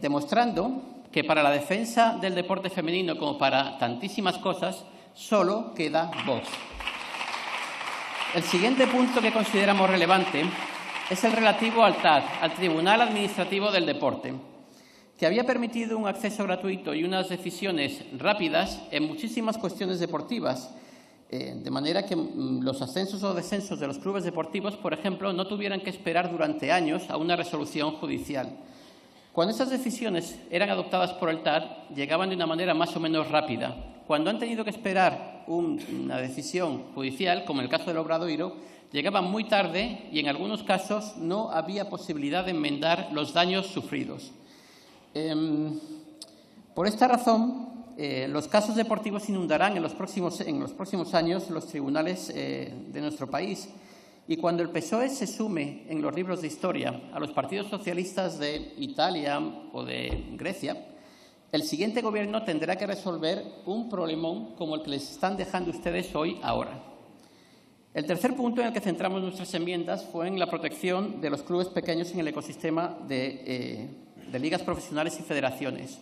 demostrando que para la defensa del deporte femenino, como para tantísimas cosas, solo queda Vox. El siguiente punto que consideramos relevante es el relativo al TAD, al Tribunal Administrativo del Deporte, que había permitido un acceso gratuito y unas decisiones rápidas en muchísimas cuestiones deportivas, de manera que los ascensos o descensos de los clubes deportivos, por ejemplo, no tuvieran que esperar durante años a una resolución judicial. Cuando esas decisiones eran adoptadas por el TAD, llegaban de una manera más o menos rápida. Cuando han tenido que esperar una decisión judicial, como en el caso del Obradoiro, llegaban muy tarde y en algunos casos no había posibilidad de enmendar los daños sufridos. Por esta razón, los casos deportivos inundarán en los próximos años los tribunales de nuestro país. Y cuando el PSOE se sume en los libros de historia a los partidos socialistas de Italia o de Grecia, el siguiente gobierno tendrá que resolver un problemón como el que les están dejando ustedes hoy ahora. El tercer punto en el que centramos nuestras enmiendas fue en la protección de los clubes pequeños en el ecosistema de ligas profesionales y federaciones.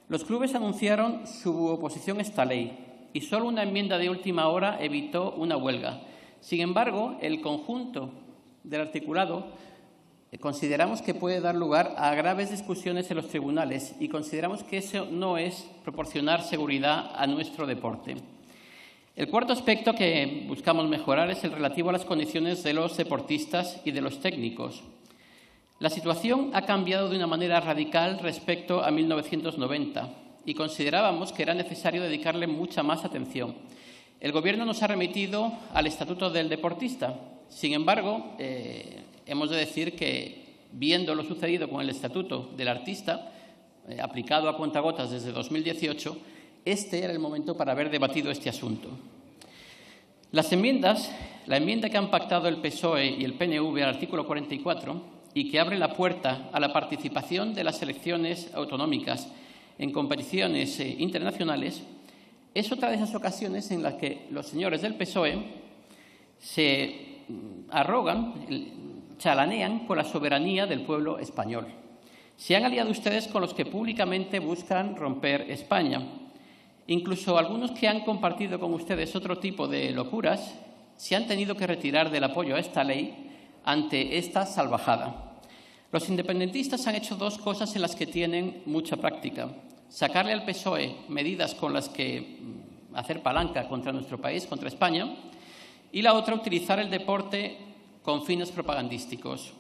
Los clubes anunciaron su oposición a esta ley y solo una enmienda de última hora evitó una huelga. Sin embargo, el conjunto del articulado consideramos que puede dar lugar a graves discusiones en los tribunales y consideramos que eso no es proporcionar seguridad a nuestro deporte. El cuarto aspecto que buscamos mejorar es el relativo a las condiciones de los deportistas y de los técnicos. La situación ha cambiado de una manera radical respecto a 1990 y considerábamos que era necesario dedicarle mucha más atención. El Gobierno nos ha remitido al Estatuto del Deportista. Sin embargo, hemos de decir que, viendo lo sucedido con el Estatuto del Artista, aplicado a cuentagotas desde 2018, este era el momento para haber debatido este asunto. Las enmiendas, la enmienda que han pactado el PSOE y el PNV al artículo 44 y que abre la puerta a la participación de las selecciones autonómicas en competiciones internacionales, es otra de esas ocasiones en las que los señores del PSOE se arrogan, chalanean con la soberanía del pueblo español. Se han aliado ustedes con los que públicamente buscan romper España. Incluso algunos que han compartido con ustedes otro tipo de locuras se han tenido que retirar del apoyo a esta ley ante esta salvajada. Los independentistas han hecho dos cosas en las que tienen mucha práctica: sacarle al PSOE medidas con las que hacer palanca contra nuestro país, contra España, y la otra, utilizar el deporte con fines propagandísticos.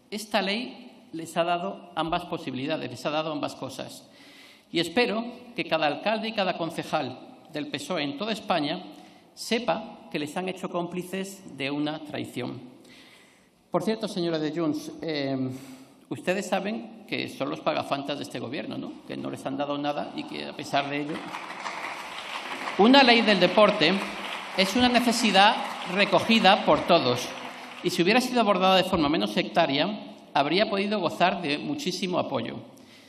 Esta ley les ha dado ambas posibilidades, les ha dado ambas cosas. Y espero que cada alcalde y cada concejal del PSOE en toda España sepa que les han hecho cómplices de una traición. Por cierto, señora de Junts, ustedes saben que son los pagafantas de este Gobierno, ¿no? Que no les han dado nada y que, a pesar de ello... Una ley del deporte es una necesidad recogida por todos y, si hubiera sido abordada de forma menos sectaria, habría podido gozar de muchísimo apoyo.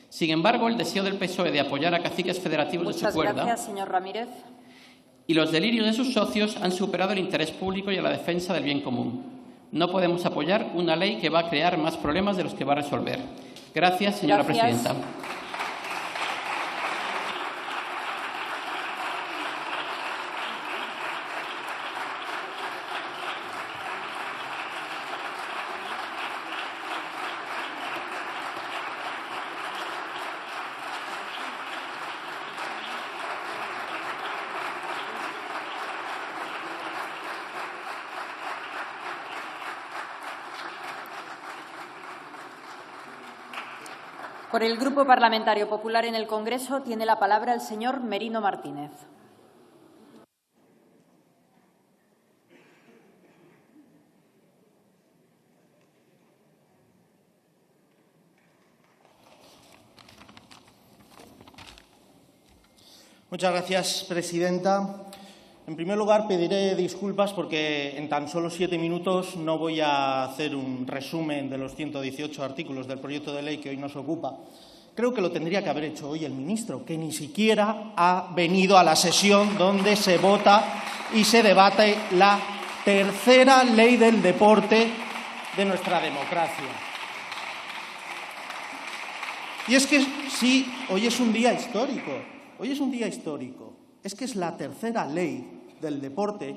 Sin embargo, el deseo del PSOE de apoyar a caciques federativos de su cuerda... Muchas gracias, señor Ramírez. Y los delirios de sus socios han superado el interés público y a la defensa del bien común. No podemos apoyar una ley que va a crear más problemas de los que va a resolver. Gracias, señora presidenta. Por el Grupo Parlamentario Popular en el Congreso tiene la palabra el señor Merino Martínez. Muchas gracias, presidenta. En primer lugar, pediré disculpas porque en tan solo 7 minutos no voy a hacer un resumen de los 118 artículos del proyecto de ley que hoy nos ocupa. Creo que lo tendría que haber hecho hoy el ministro, que ni siquiera ha venido a la sesión donde se vota y se debate la tercera ley del deporte de nuestra democracia. Y es que sí, hoy es un día histórico. Hoy es un día histórico. Es que es la tercera ley del deporte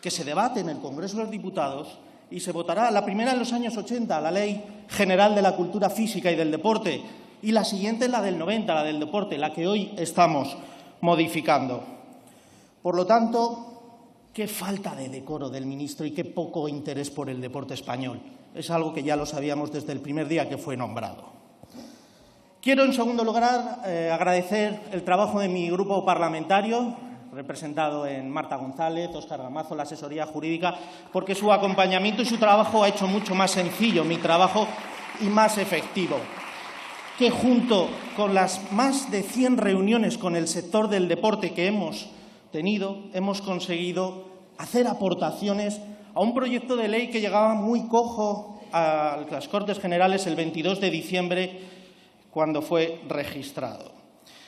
que se debate en el Congreso de los Diputados y se votará. La primera en los años 80, la Ley General de la Cultura Física y del Deporte, y la siguiente, la del 90, la del deporte, la que hoy estamos modificando. Por lo tanto, qué falta de decoro del ministro y qué poco interés por el deporte español. Es algo que ya lo sabíamos desde el primer día que fue nombrado. Quiero, en segundo lugar, agradecer el trabajo de mi grupo parlamentario, representado en Marta González, Óscar Gamazo, la asesoría jurídica, porque su acompañamiento y su trabajo ha hecho mucho más sencillo mi trabajo y más efectivo. Que junto con las más de 100 reuniones con el sector del deporte que hemos tenido, hemos conseguido hacer aportaciones a un proyecto de ley que llegaba muy cojo a las Cortes Generales el 22 de diciembre, cuando fue registrado.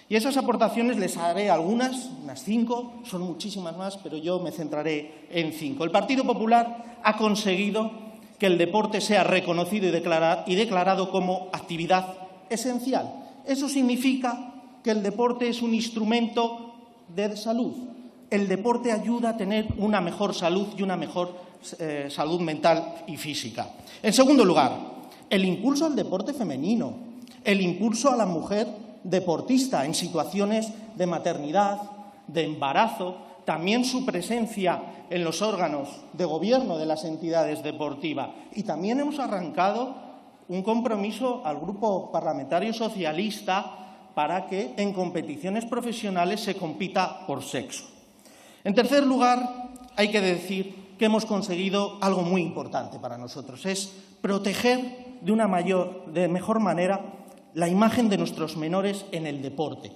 Y esas aportaciones les haré algunas, unas 5, son muchísimas más, pero yo me centraré en 5. El Partido Popular ha conseguido que el deporte sea reconocido y declarado como actividad esencial. Eso significa que el deporte es un instrumento de salud. El deporte ayuda a tener una mejor salud y una mejor salud mental y física. En segundo lugar, el impulso al deporte femenino, el impulso a la mujer deportista en situaciones de maternidad, de embarazo, también su presencia en los órganos de gobierno de las entidades deportivas. Y también hemos arrancado un compromiso al Grupo Parlamentario Socialista para que en competiciones profesionales se compita por sexo. En tercer lugar, hay que decir que hemos conseguido algo muy importante para nosotros, es proteger de mejor manera la imagen de nuestros menores en el deporte.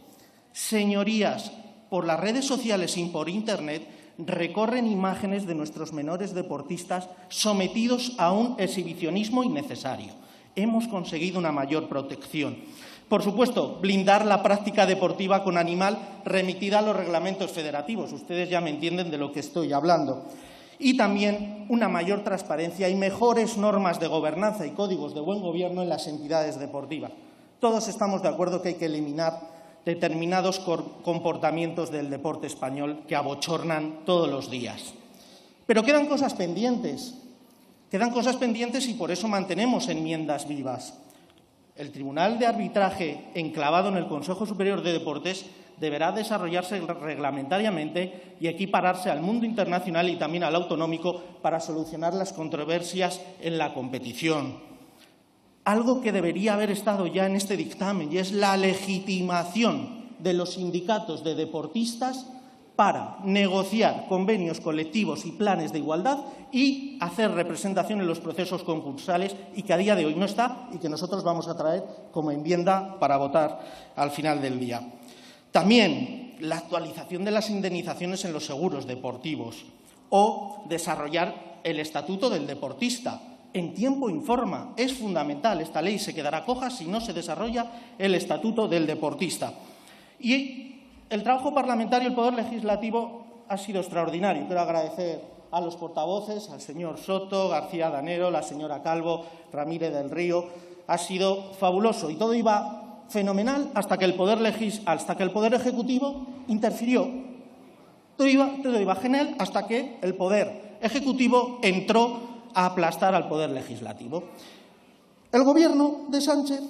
Señorías, por las redes sociales y por Internet recorren imágenes de nuestros menores deportistas sometidos a un exhibicionismo innecesario. Hemos conseguido una mayor protección. Por supuesto, blindar la práctica deportiva con animal remitida a los reglamentos federativos. Ustedes ya me entienden de lo que estoy hablando. Y también una mayor transparencia y mejores normas de gobernanza y códigos de buen gobierno en las entidades deportivas. Todos estamos de acuerdo que hay que eliminar determinados comportamientos del deporte español que abochornan todos los días. Pero quedan cosas pendientes. Quedan cosas pendientes y por eso mantenemos enmiendas vivas. El Tribunal de Arbitraje, enclavado en el Consejo Superior de Deportes, deberá desarrollarse reglamentariamente y equipararse al mundo internacional y también al autonómico para solucionar las controversias en la competición. Algo que debería haber estado ya en este dictamen y es la legitimación de los sindicatos de deportistas para negociar convenios colectivos y planes de igualdad y hacer representación en los procesos concursales y que a día de hoy no está y que nosotros vamos a traer como enmienda para votar al final del día. También la actualización de las indemnizaciones en los seguros deportivos o desarrollar el estatuto del deportista. En tiempo y forma. Es fundamental. Esta ley se quedará coja si no se desarrolla el estatuto del deportista. Y el trabajo parlamentario, el Poder Legislativo, ha sido extraordinario. Quiero agradecer a los portavoces, al señor Soto, García Danero, la señora Calvo, Ramírez del Río. Ha sido fabuloso y todo iba fenomenal hasta que el Poder Ejecutivo interfirió. Todo iba genial hasta que el Poder Ejecutivo entró a aplastar al Poder Legislativo. El Gobierno de Sánchez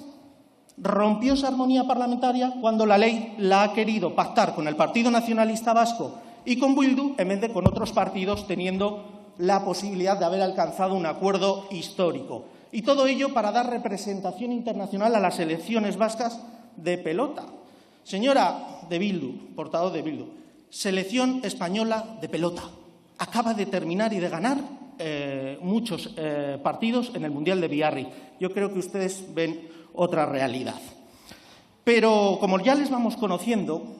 rompió esa armonía parlamentaria cuando la ley la ha querido pactar con el Partido Nacionalista Vasco y con Bildu en vez de con otros partidos, teniendo la posibilidad de haber alcanzado un acuerdo histórico. Y todo ello para dar representación internacional a las selecciones vascas de pelota. Señora de Bildu, portavoz de Bildu, selección española de pelota. Acaba de terminar y de ganar muchos partidos en el Mundial de Biarritz. Yo creo que ustedes ven otra realidad. Pero como ya les vamos conociendo,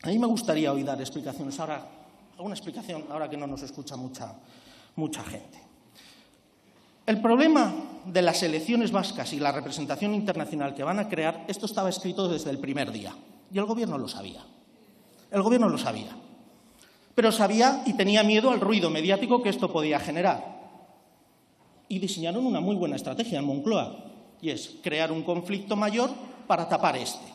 A mí me gustaría hoy dar explicaciones ahora, alguna explicación ahora que no nos escucha mucha gente. El problema de las selecciones vascas y la representación internacional que van a crear, esto estaba escrito desde el primer día y el Gobierno lo sabía. El Gobierno lo sabía, pero sabía y tenía miedo al ruido mediático que esto podía generar. Y diseñaron una muy buena estrategia en Moncloa, y es crear un conflicto mayor para tapar este.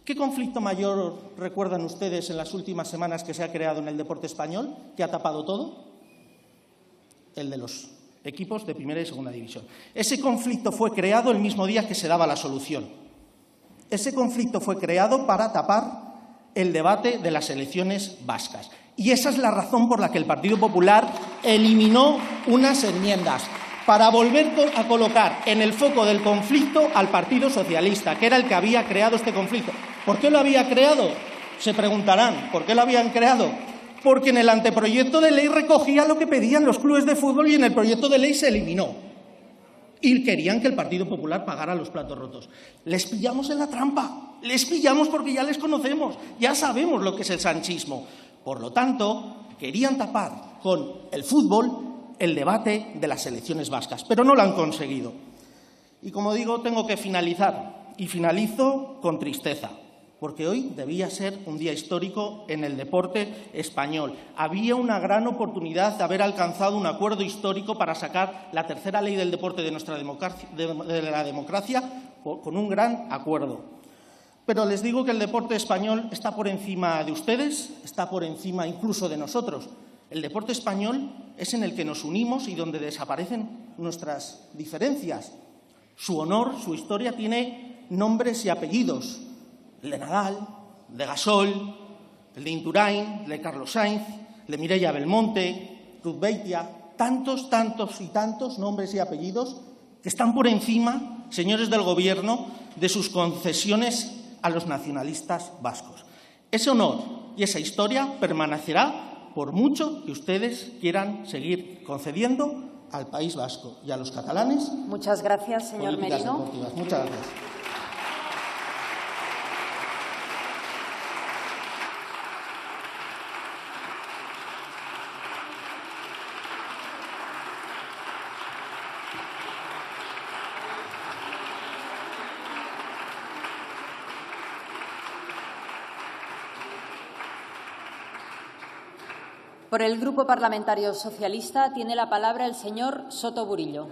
¿Qué conflicto mayor recuerdan ustedes en las últimas semanas que se ha creado en el deporte español, que ha tapado todo? El de los equipos de primera y segunda división. Ese conflicto fue creado el mismo día que se daba la solución. Ese conflicto fue creado para tapar el debate de las elecciones vascas. Y esa es la razón por la que el Partido Popular eliminó unas enmiendas, para volver a colocar en el foco del conflicto al Partido Socialista, que era el que había creado este conflicto. ¿Por qué lo había creado? Se preguntarán, ¿por qué lo habían creado? Porque en el anteproyecto de ley recogía lo que pedían los clubes de fútbol y en el proyecto de ley se eliminó. Y querían que el Partido Popular pagara los platos rotos. Les pillamos en la trampa, les pillamos porque ya les conocemos, ya sabemos lo que es el sanchismo. Por lo tanto, querían tapar con el fútbol el debate de las elecciones vascas, pero no lo han conseguido. Y como digo, tengo que finalizar, y finalizo con tristeza, porque hoy debía ser un día histórico en el deporte español. Había una gran oportunidad de haber alcanzado un acuerdo histórico para sacar la tercera ley del deporte de nuestra democracia con un gran acuerdo. Pero les digo que el deporte español está por encima de ustedes, está por encima incluso de nosotros. El deporte español es en el que nos unimos y donde desaparecen nuestras diferencias. Su honor, su historia tiene nombres y apellidos. El de Nadal, el de Gasol, el de Indurain, el de Carlos Sainz, el de Mireia Belmonte, Ruth Beitia, tantos y tantos nombres y apellidos que están por encima, señores del Gobierno, de sus concesiones a los nacionalistas vascos. Ese honor y esa historia permanecerá por mucho que ustedes quieran seguir concediendo al País Vasco y a los catalanes. Muchas gracias, señor Merino. Deportivas. Muchas gracias. Por el Grupo Parlamentario Socialista tiene la palabra el señor Soto Burillo.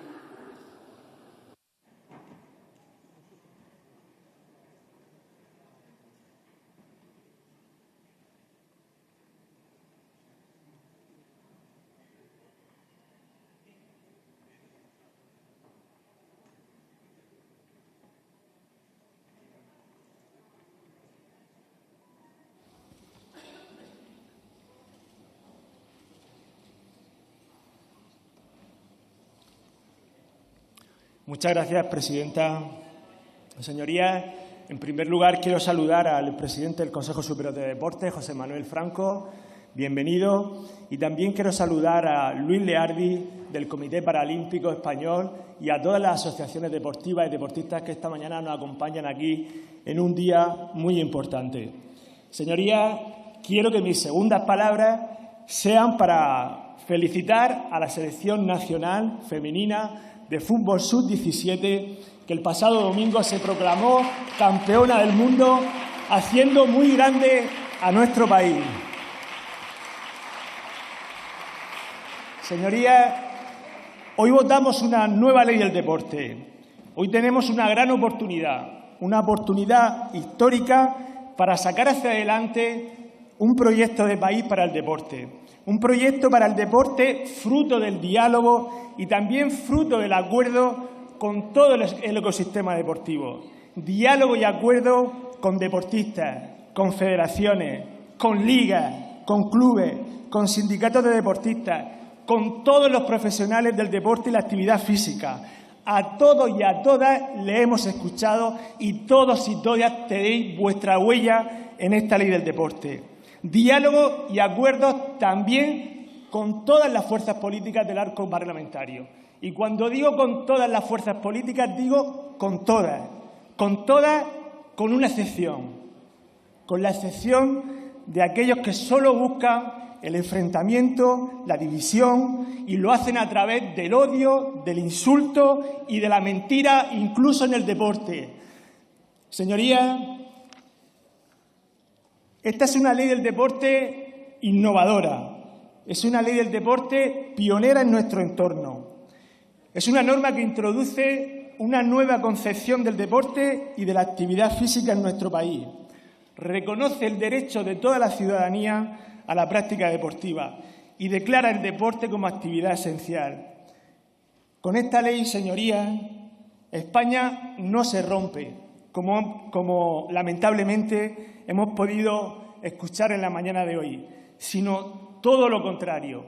Muchas gracias, presidenta. Señorías, en primer lugar quiero saludar al presidente del Consejo Superior de Deportes, José Manuel Franco, bienvenido. Y también quiero saludar a Luis Leardi, del Comité Paralímpico Español, y a todas las asociaciones deportivas y deportistas que esta mañana nos acompañan aquí en un día muy importante. Señorías, quiero que mis segundas palabras sean para felicitar a la selección nacional femenina de fútbol sub-17, que el pasado domingo se proclamó campeona del mundo, haciendo muy grande a nuestro país. Señorías, hoy votamos una nueva ley del deporte. Hoy tenemos una gran oportunidad, una oportunidad histórica para sacar hacia adelante un proyecto de país para el deporte. Un proyecto para el deporte fruto del diálogo y también fruto del acuerdo con todo el ecosistema deportivo. Diálogo y acuerdo con deportistas, con federaciones, con ligas, con clubes, con sindicatos de deportistas, con todos los profesionales del deporte y la actividad física. A todos y a todas le hemos escuchado y todos y todas tenéis vuestra huella en esta ley del deporte. Diálogo y acuerdos también con todas las fuerzas políticas del arco parlamentario. Y cuando digo con todas las fuerzas políticas, digo con todas con una excepción, con la excepción de aquellos que solo buscan el enfrentamiento, la división, y lo hacen a través del odio, del insulto y de la mentira, incluso en el deporte. Señorías, esta es una ley del deporte innovadora. Es una ley del deporte pionera en nuestro entorno. Es una norma que introduce una nueva concepción del deporte y de la actividad física en nuestro país. Reconoce el derecho de toda la ciudadanía a la práctica deportiva y declara el deporte como actividad esencial. Con esta ley, señorías, España no se rompe, como lamentablemente hemos podido escuchar en la mañana de hoy, sino todo lo contrario.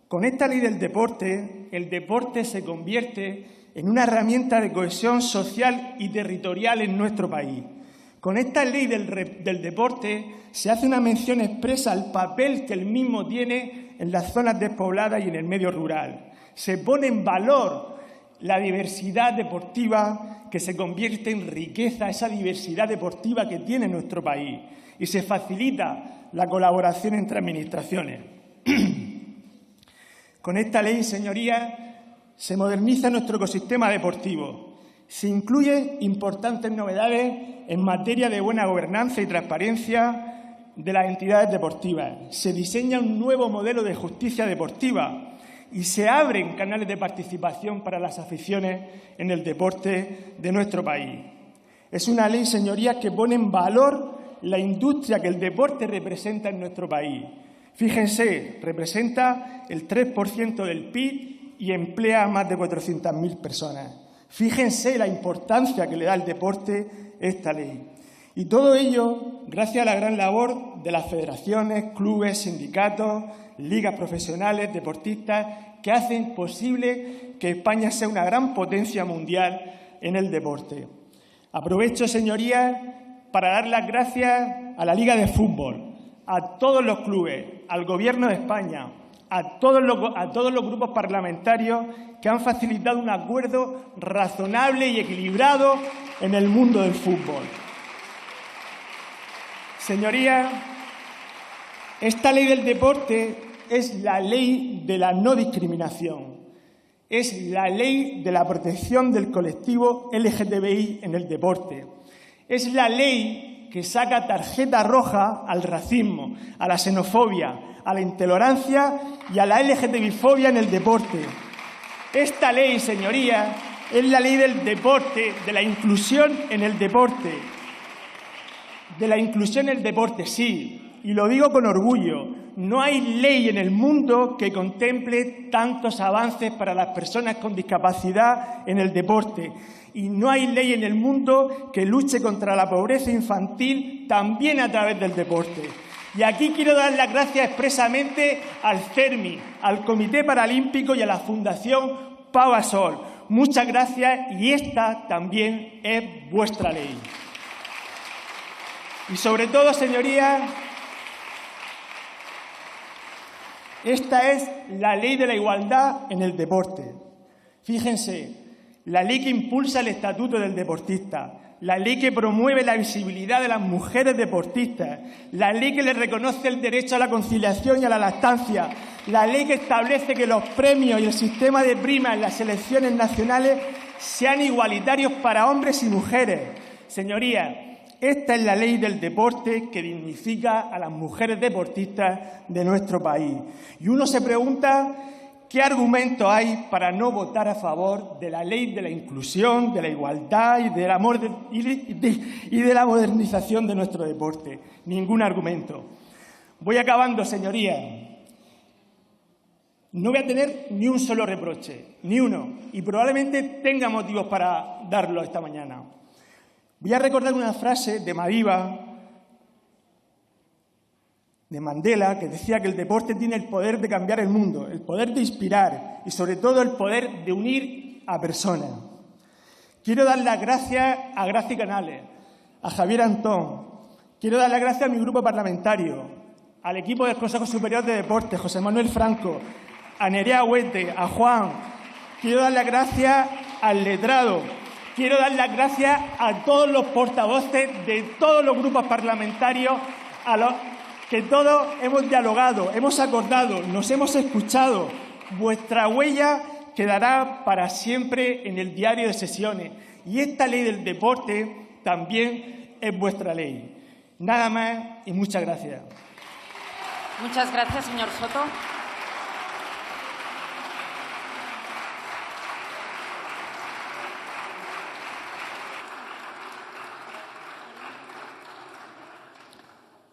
Con esta ley del deporte, el deporte se convierte en una herramienta de cohesión social y territorial en nuestro país. Con esta ley del deporte se hace una mención expresa al papel que el mismo tiene en las zonas despobladas y en el medio rural. Se pone en valor la diversidad deportiva que se convierte en riqueza, esa diversidad deportiva que tiene nuestro país, y se facilita la colaboración entre administraciones. Con esta ley, señorías, se moderniza nuestro ecosistema deportivo. Se incluyen importantes novedades en materia de buena gobernanza y transparencia de las entidades deportivas. Se diseña un nuevo modelo de justicia deportiva y se abren canales de participación para las aficiones en el deporte de nuestro país. Es una ley, señorías, que pone en valor la industria que el deporte representa en nuestro país. Fíjense, representa el 3% del PIB y emplea a más de 400.000 personas. Fíjense la importancia que le da al deporte esta ley. Y todo ello gracias a la gran labor de las federaciones, clubes, sindicatos, ligas profesionales, deportistas, que hacen posible que España sea una gran potencia mundial en el deporte. Aprovecho, señorías, para dar las gracias a la Liga de Fútbol, a todos los clubes, al Gobierno de España, a todos los grupos parlamentarios que han facilitado un acuerdo razonable y equilibrado en el mundo del fútbol. Señorías, esta ley del deporte es la ley de la no discriminación, es la ley de la protección del colectivo LGTBI en el deporte, es la ley que saca tarjeta roja al racismo, a la xenofobia, a la intolerancia y a la LGTBI-fobia en el deporte. Esta ley, señorías, es la ley del deporte, de la inclusión en el deporte. De la inclusión en el deporte, sí, y lo digo con orgullo. No hay ley en el mundo que contemple tantos avances para las personas con discapacidad en el deporte. Y no hay ley en el mundo que luche contra la pobreza infantil también a través del deporte. Y aquí quiero dar las gracias expresamente al CERMI, al Comité Paralímpico y a la Fundación Pau Gasol. Muchas gracias, y esta también es vuestra ley. Y sobre todo, señorías, esta es la ley de la igualdad en el deporte. Fíjense, la ley que impulsa el estatuto del deportista, la ley que promueve la visibilidad de las mujeres deportistas, la ley que les reconoce el derecho a la conciliación y a la lactancia, la ley que establece que los premios y el sistema de primas en las selecciones nacionales sean igualitarios para hombres y mujeres. Señorías, esta es la ley del deporte que dignifica a las mujeres deportistas de nuestro país. Y uno se pregunta qué argumento hay para no votar a favor de la ley de la inclusión, de la igualdad y de la modernización de nuestro deporte. Ningún argumento. Voy acabando, señorías. No voy a tener ni un solo reproche, ni uno, y probablemente tenga motivos para darlo esta mañana. Voy a recordar una frase de Madiba, de Mandela, que decía que el deporte tiene el poder de cambiar el mundo, el poder de inspirar y, sobre todo, el poder de unir a personas. Quiero dar las gracias a Graci Canales, a Javier Antón. Quiero dar las gracias a mi grupo parlamentario, al equipo del Consejo Superior de Deportes, José Manuel Franco, a Nerea Huete, a Juan. Quiero dar las gracias al letrado. Quiero dar las gracias a todos los portavoces de todos los grupos parlamentarios, que todos hemos dialogado, hemos acordado, nos hemos escuchado. Vuestra huella quedará para siempre en el diario de sesiones y esta ley del deporte también es vuestra ley. Nada más y muchas gracias. Muchas gracias, señor Soto.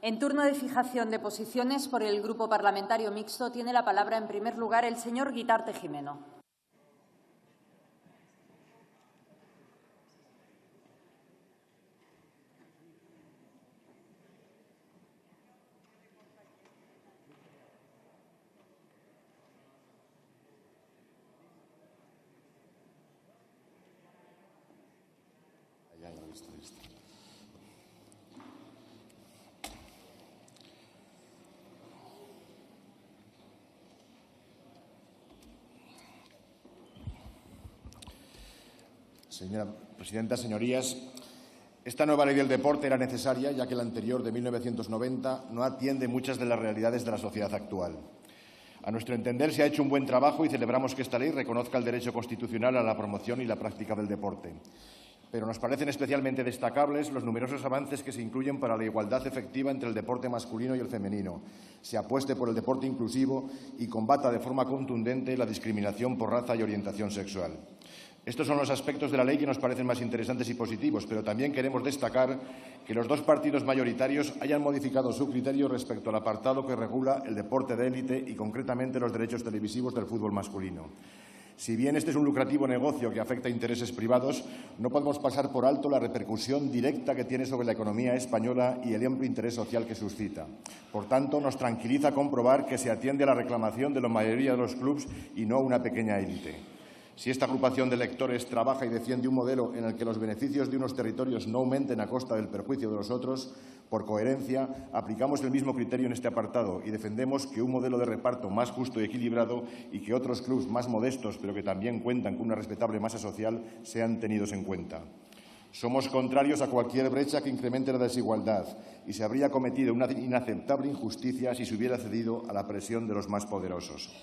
En turno de fijación de posiciones por el Grupo Parlamentario Mixto tiene la palabra en primer lugar el señor Guitarte Jimeno. Señora presidenta, señorías, esta nueva ley del deporte era necesaria, ya que la anterior, de 1990, no atiende muchas de las realidades de la sociedad actual. A nuestro entender, se ha hecho un buen trabajo y celebramos que esta ley reconozca el derecho constitucional a la promoción y la práctica del deporte. Pero nos parecen especialmente destacables los numerosos avances que se incluyen para la igualdad efectiva entre el deporte masculino y el femenino, se apueste por el deporte inclusivo y combata de forma contundente la discriminación por raza y orientación sexual. Estos son los aspectos de la ley que nos parecen más interesantes y positivos, pero también queremos destacar que los dos partidos mayoritarios hayan modificado su criterio respecto al apartado que regula el deporte de élite y, concretamente, los derechos televisivos del fútbol masculino. Si bien este es un lucrativo negocio que afecta a intereses privados, no podemos pasar por alto la repercusión directa que tiene sobre la economía española y el amplio interés social que suscita. Por tanto, nos tranquiliza comprobar que se atiende a la reclamación de la mayoría de los clubes y no a una pequeña élite. Si esta agrupación de electores trabaja y defiende un modelo en el que los beneficios de unos territorios no aumenten a costa del perjuicio de los otros, por coherencia, aplicamos el mismo criterio en este apartado y defendemos que un modelo de reparto más justo y equilibrado y que otros clubes más modestos, pero que también cuentan con una respetable masa social, sean tenidos en cuenta. Somos contrarios a cualquier brecha que incremente la desigualdad y se habría cometido una inaceptable injusticia si se hubiera cedido a la presión de los más poderosos.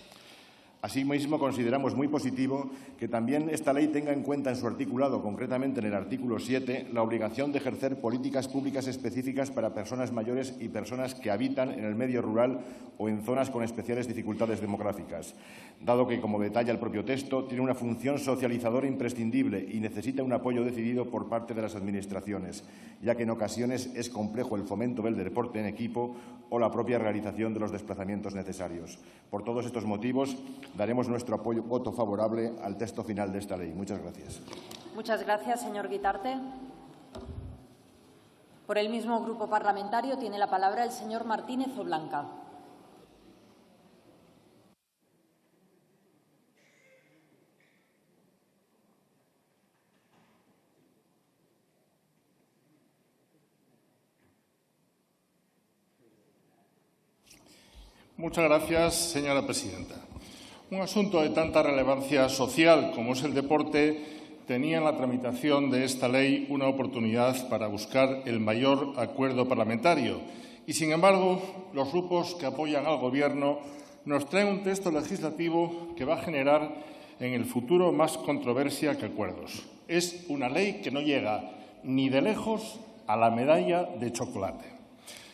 Asimismo, consideramos muy positivo que también esta ley tenga en cuenta en su articulado, concretamente en el artículo 7, la obligación de ejercer políticas públicas específicas para personas mayores y personas que habitan en el medio rural o en zonas con especiales dificultades demográficas, dado que, como detalla el propio texto, tiene una función socializadora imprescindible y necesita un apoyo decidido por parte de las administraciones, ya que en ocasiones es complejo el fomento del deporte en equipo o la propia realización de los desplazamientos necesarios. Por todos estos motivos, daremos nuestro voto favorable al texto final de esta ley. Muchas gracias. Muchas gracias, señor Guitarte. Por el mismo grupo parlamentario tiene la palabra el señor Martínez Oblanca. Muchas gracias, señora presidenta. Un asunto de tanta relevancia social como es el deporte tenía en la tramitación de esta ley una oportunidad para buscar el mayor acuerdo parlamentario y, sin embargo, los grupos que apoyan al Gobierno nos traen un texto legislativo que va a generar en el futuro más controversia que acuerdos. Es una ley que no llega ni de lejos a la medalla de chocolate.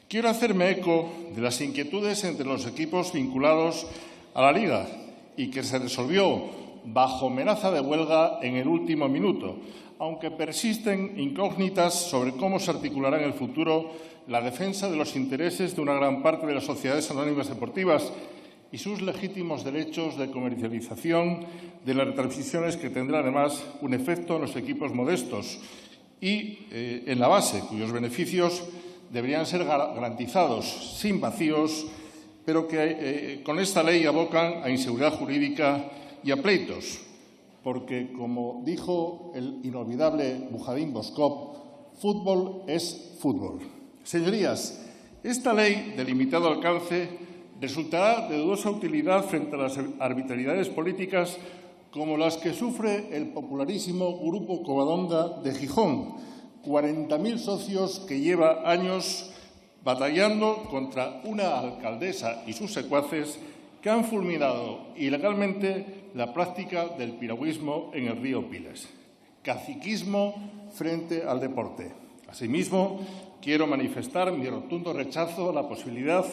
Quiero hacerme eco de las inquietudes entre los equipos vinculados a la Liga y que se resolvió bajo amenaza de huelga en el último minuto, aunque persisten incógnitas sobre cómo se articulará en el futuro la defensa de los intereses de una gran parte de las sociedades anónimas deportivas y sus legítimos derechos de comercialización de las retransmisiones, que tendrá además un efecto en los equipos modestos y en la base, cuyos beneficios deberían ser garantizados sin vacíos, pero que con esta ley abocan a inseguridad jurídica y a pleitos, porque, como dijo el inolvidable Bujadín Boskop, fútbol es fútbol. Señorías, esta ley de limitado alcance resultará de dudosa utilidad frente a las arbitrariedades políticas como las que sufre el popularísimo Grupo Covadonga de Gijón, 40.000 socios que lleva años batallando contra una alcaldesa y sus secuaces que han fulminado ilegalmente la práctica del piragüismo en el río Piles. Caciquismo frente al deporte. Asimismo, quiero manifestar mi rotundo rechazo a la posibilidad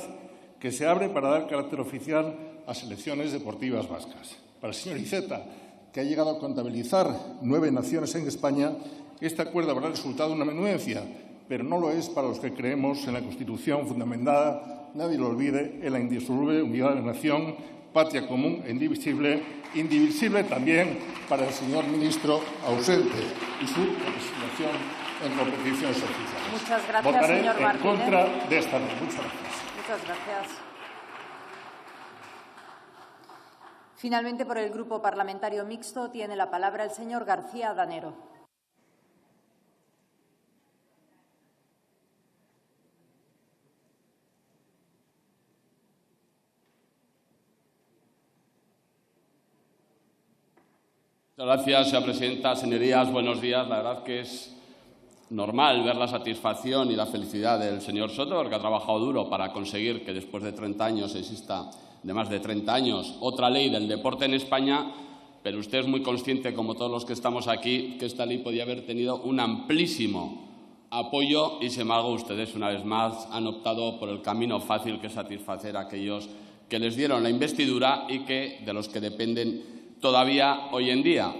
que se abre para dar carácter oficial a selecciones deportivas vascas. Para el señor Iceta, que ha llegado a contabilizar 9 naciones en España, este acuerdo habrá resultado una menudencia, pero no lo es para los que creemos en la Constitución fundamentada, nadie lo olvide, en la indisoluble unidad de la nación, patria común e indivisible también para el señor ministro ausente y su representación en competiciones oficiales. Muchas gracias, Votaré señor Martínez. en contra de esta ley. Muchas gracias. Muchas gracias. Finalmente, por el Grupo Parlamentario Mixto, tiene la palabra el señor García Danero. Muchas gracias, señora presidenta. Señorías, buenos días. La verdad que es normal ver la satisfacción y la felicidad del señor Soto, porque ha trabajado duro para conseguir que después de 30 años exista, de más de 30 años, otra ley del deporte en España, pero usted es muy consciente, como todos los que estamos aquí, que esta ley podía haber tenido un amplísimo apoyo y, sin embargo, ustedes, una vez más, han optado por el camino fácil, que es satisfacer a aquellos que les dieron la investidura y de los que dependen todavía hoy en día.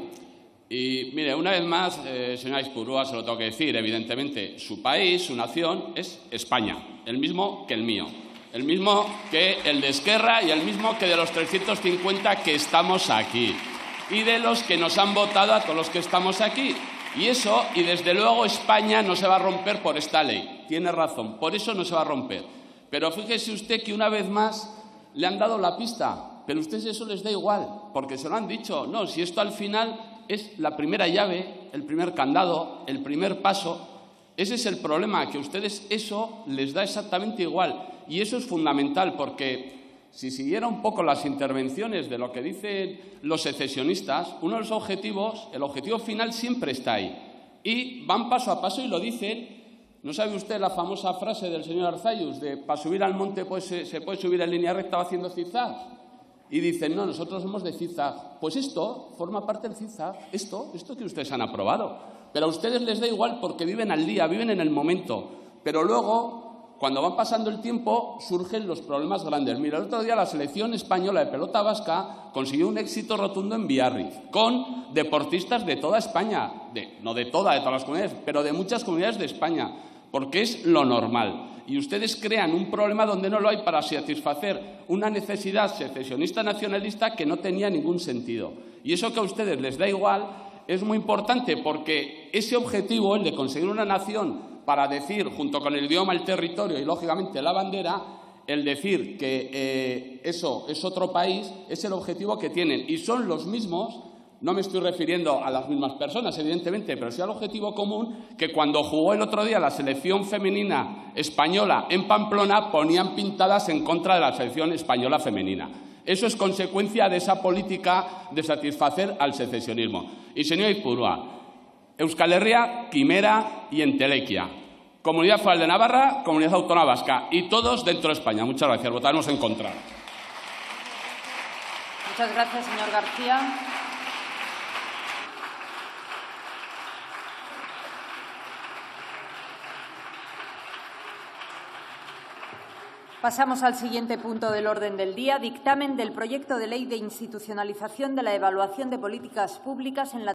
Y, mire, una vez más, señora Ipurúa, se lo tengo que decir, evidentemente, su país, su nación, es España, el mismo que el mío, el mismo que el de Esquerra y el mismo que de los 350 que estamos aquí y de los que nos han votado a todos los que estamos aquí. Y eso, y desde luego, España no se va a romper por esta ley. Tiene razón, por eso no se va a romper. Pero fíjese usted que una vez más le han dado la pista. Pero a ustedes eso les da igual, porque se lo han dicho. No, si esto al final es la primera llave, el primer candado, el primer paso. Ese es el problema, que a ustedes eso les da exactamente igual. Y eso es fundamental, porque si siguiera un poco las intervenciones de lo que dicen los secesionistas, uno de los objetivos, el objetivo final siempre está ahí. Y van paso a paso y lo dicen. ¿No sabe usted la famosa frase del señor Arzallus de para subir al monte pues, se puede subir en línea recta haciendo zigzag? Y dicen, no, nosotros somos de zigzag. Pues esto forma parte del zigzag, esto que ustedes han aprobado. Pero a ustedes les da igual porque viven al día, viven en el momento. Pero luego, cuando van pasando el tiempo, surgen los problemas grandes. Mira, el otro día la selección española de pelota vasca consiguió un éxito rotundo en Biarritz, con deportistas de toda España, no de todas las comunidades, pero de muchas comunidades de España, porque es lo normal. Y ustedes crean un problema donde no lo hay para satisfacer una necesidad secesionista nacionalista que no tenía ningún sentido. Y eso que a ustedes les da igual es muy importante, porque ese objetivo, el de conseguir una nación para decir, junto con el idioma, el territorio y, lógicamente, la bandera, el decir que eso es otro país, es el objetivo que tienen. Y son los mismos. No me estoy refiriendo a las mismas personas, evidentemente, pero sí al objetivo común, que cuando jugó el otro día la selección femenina española en Pamplona ponían pintadas en contra de la selección española femenina. Eso es consecuencia de esa política de satisfacer al secesionismo. Y, señor Ipurúa, Euskal Herria, Quimera y Entelequia. Comunidad Foral de Navarra, Comunidad Autónoma Vasca. Y todos dentro de España. Muchas gracias. Votaremos en contra. Muchas gracias, señor García. Pasamos al siguiente punto del orden del día, dictamen del proyecto de ley de institucionalización de la evaluación de políticas públicas en la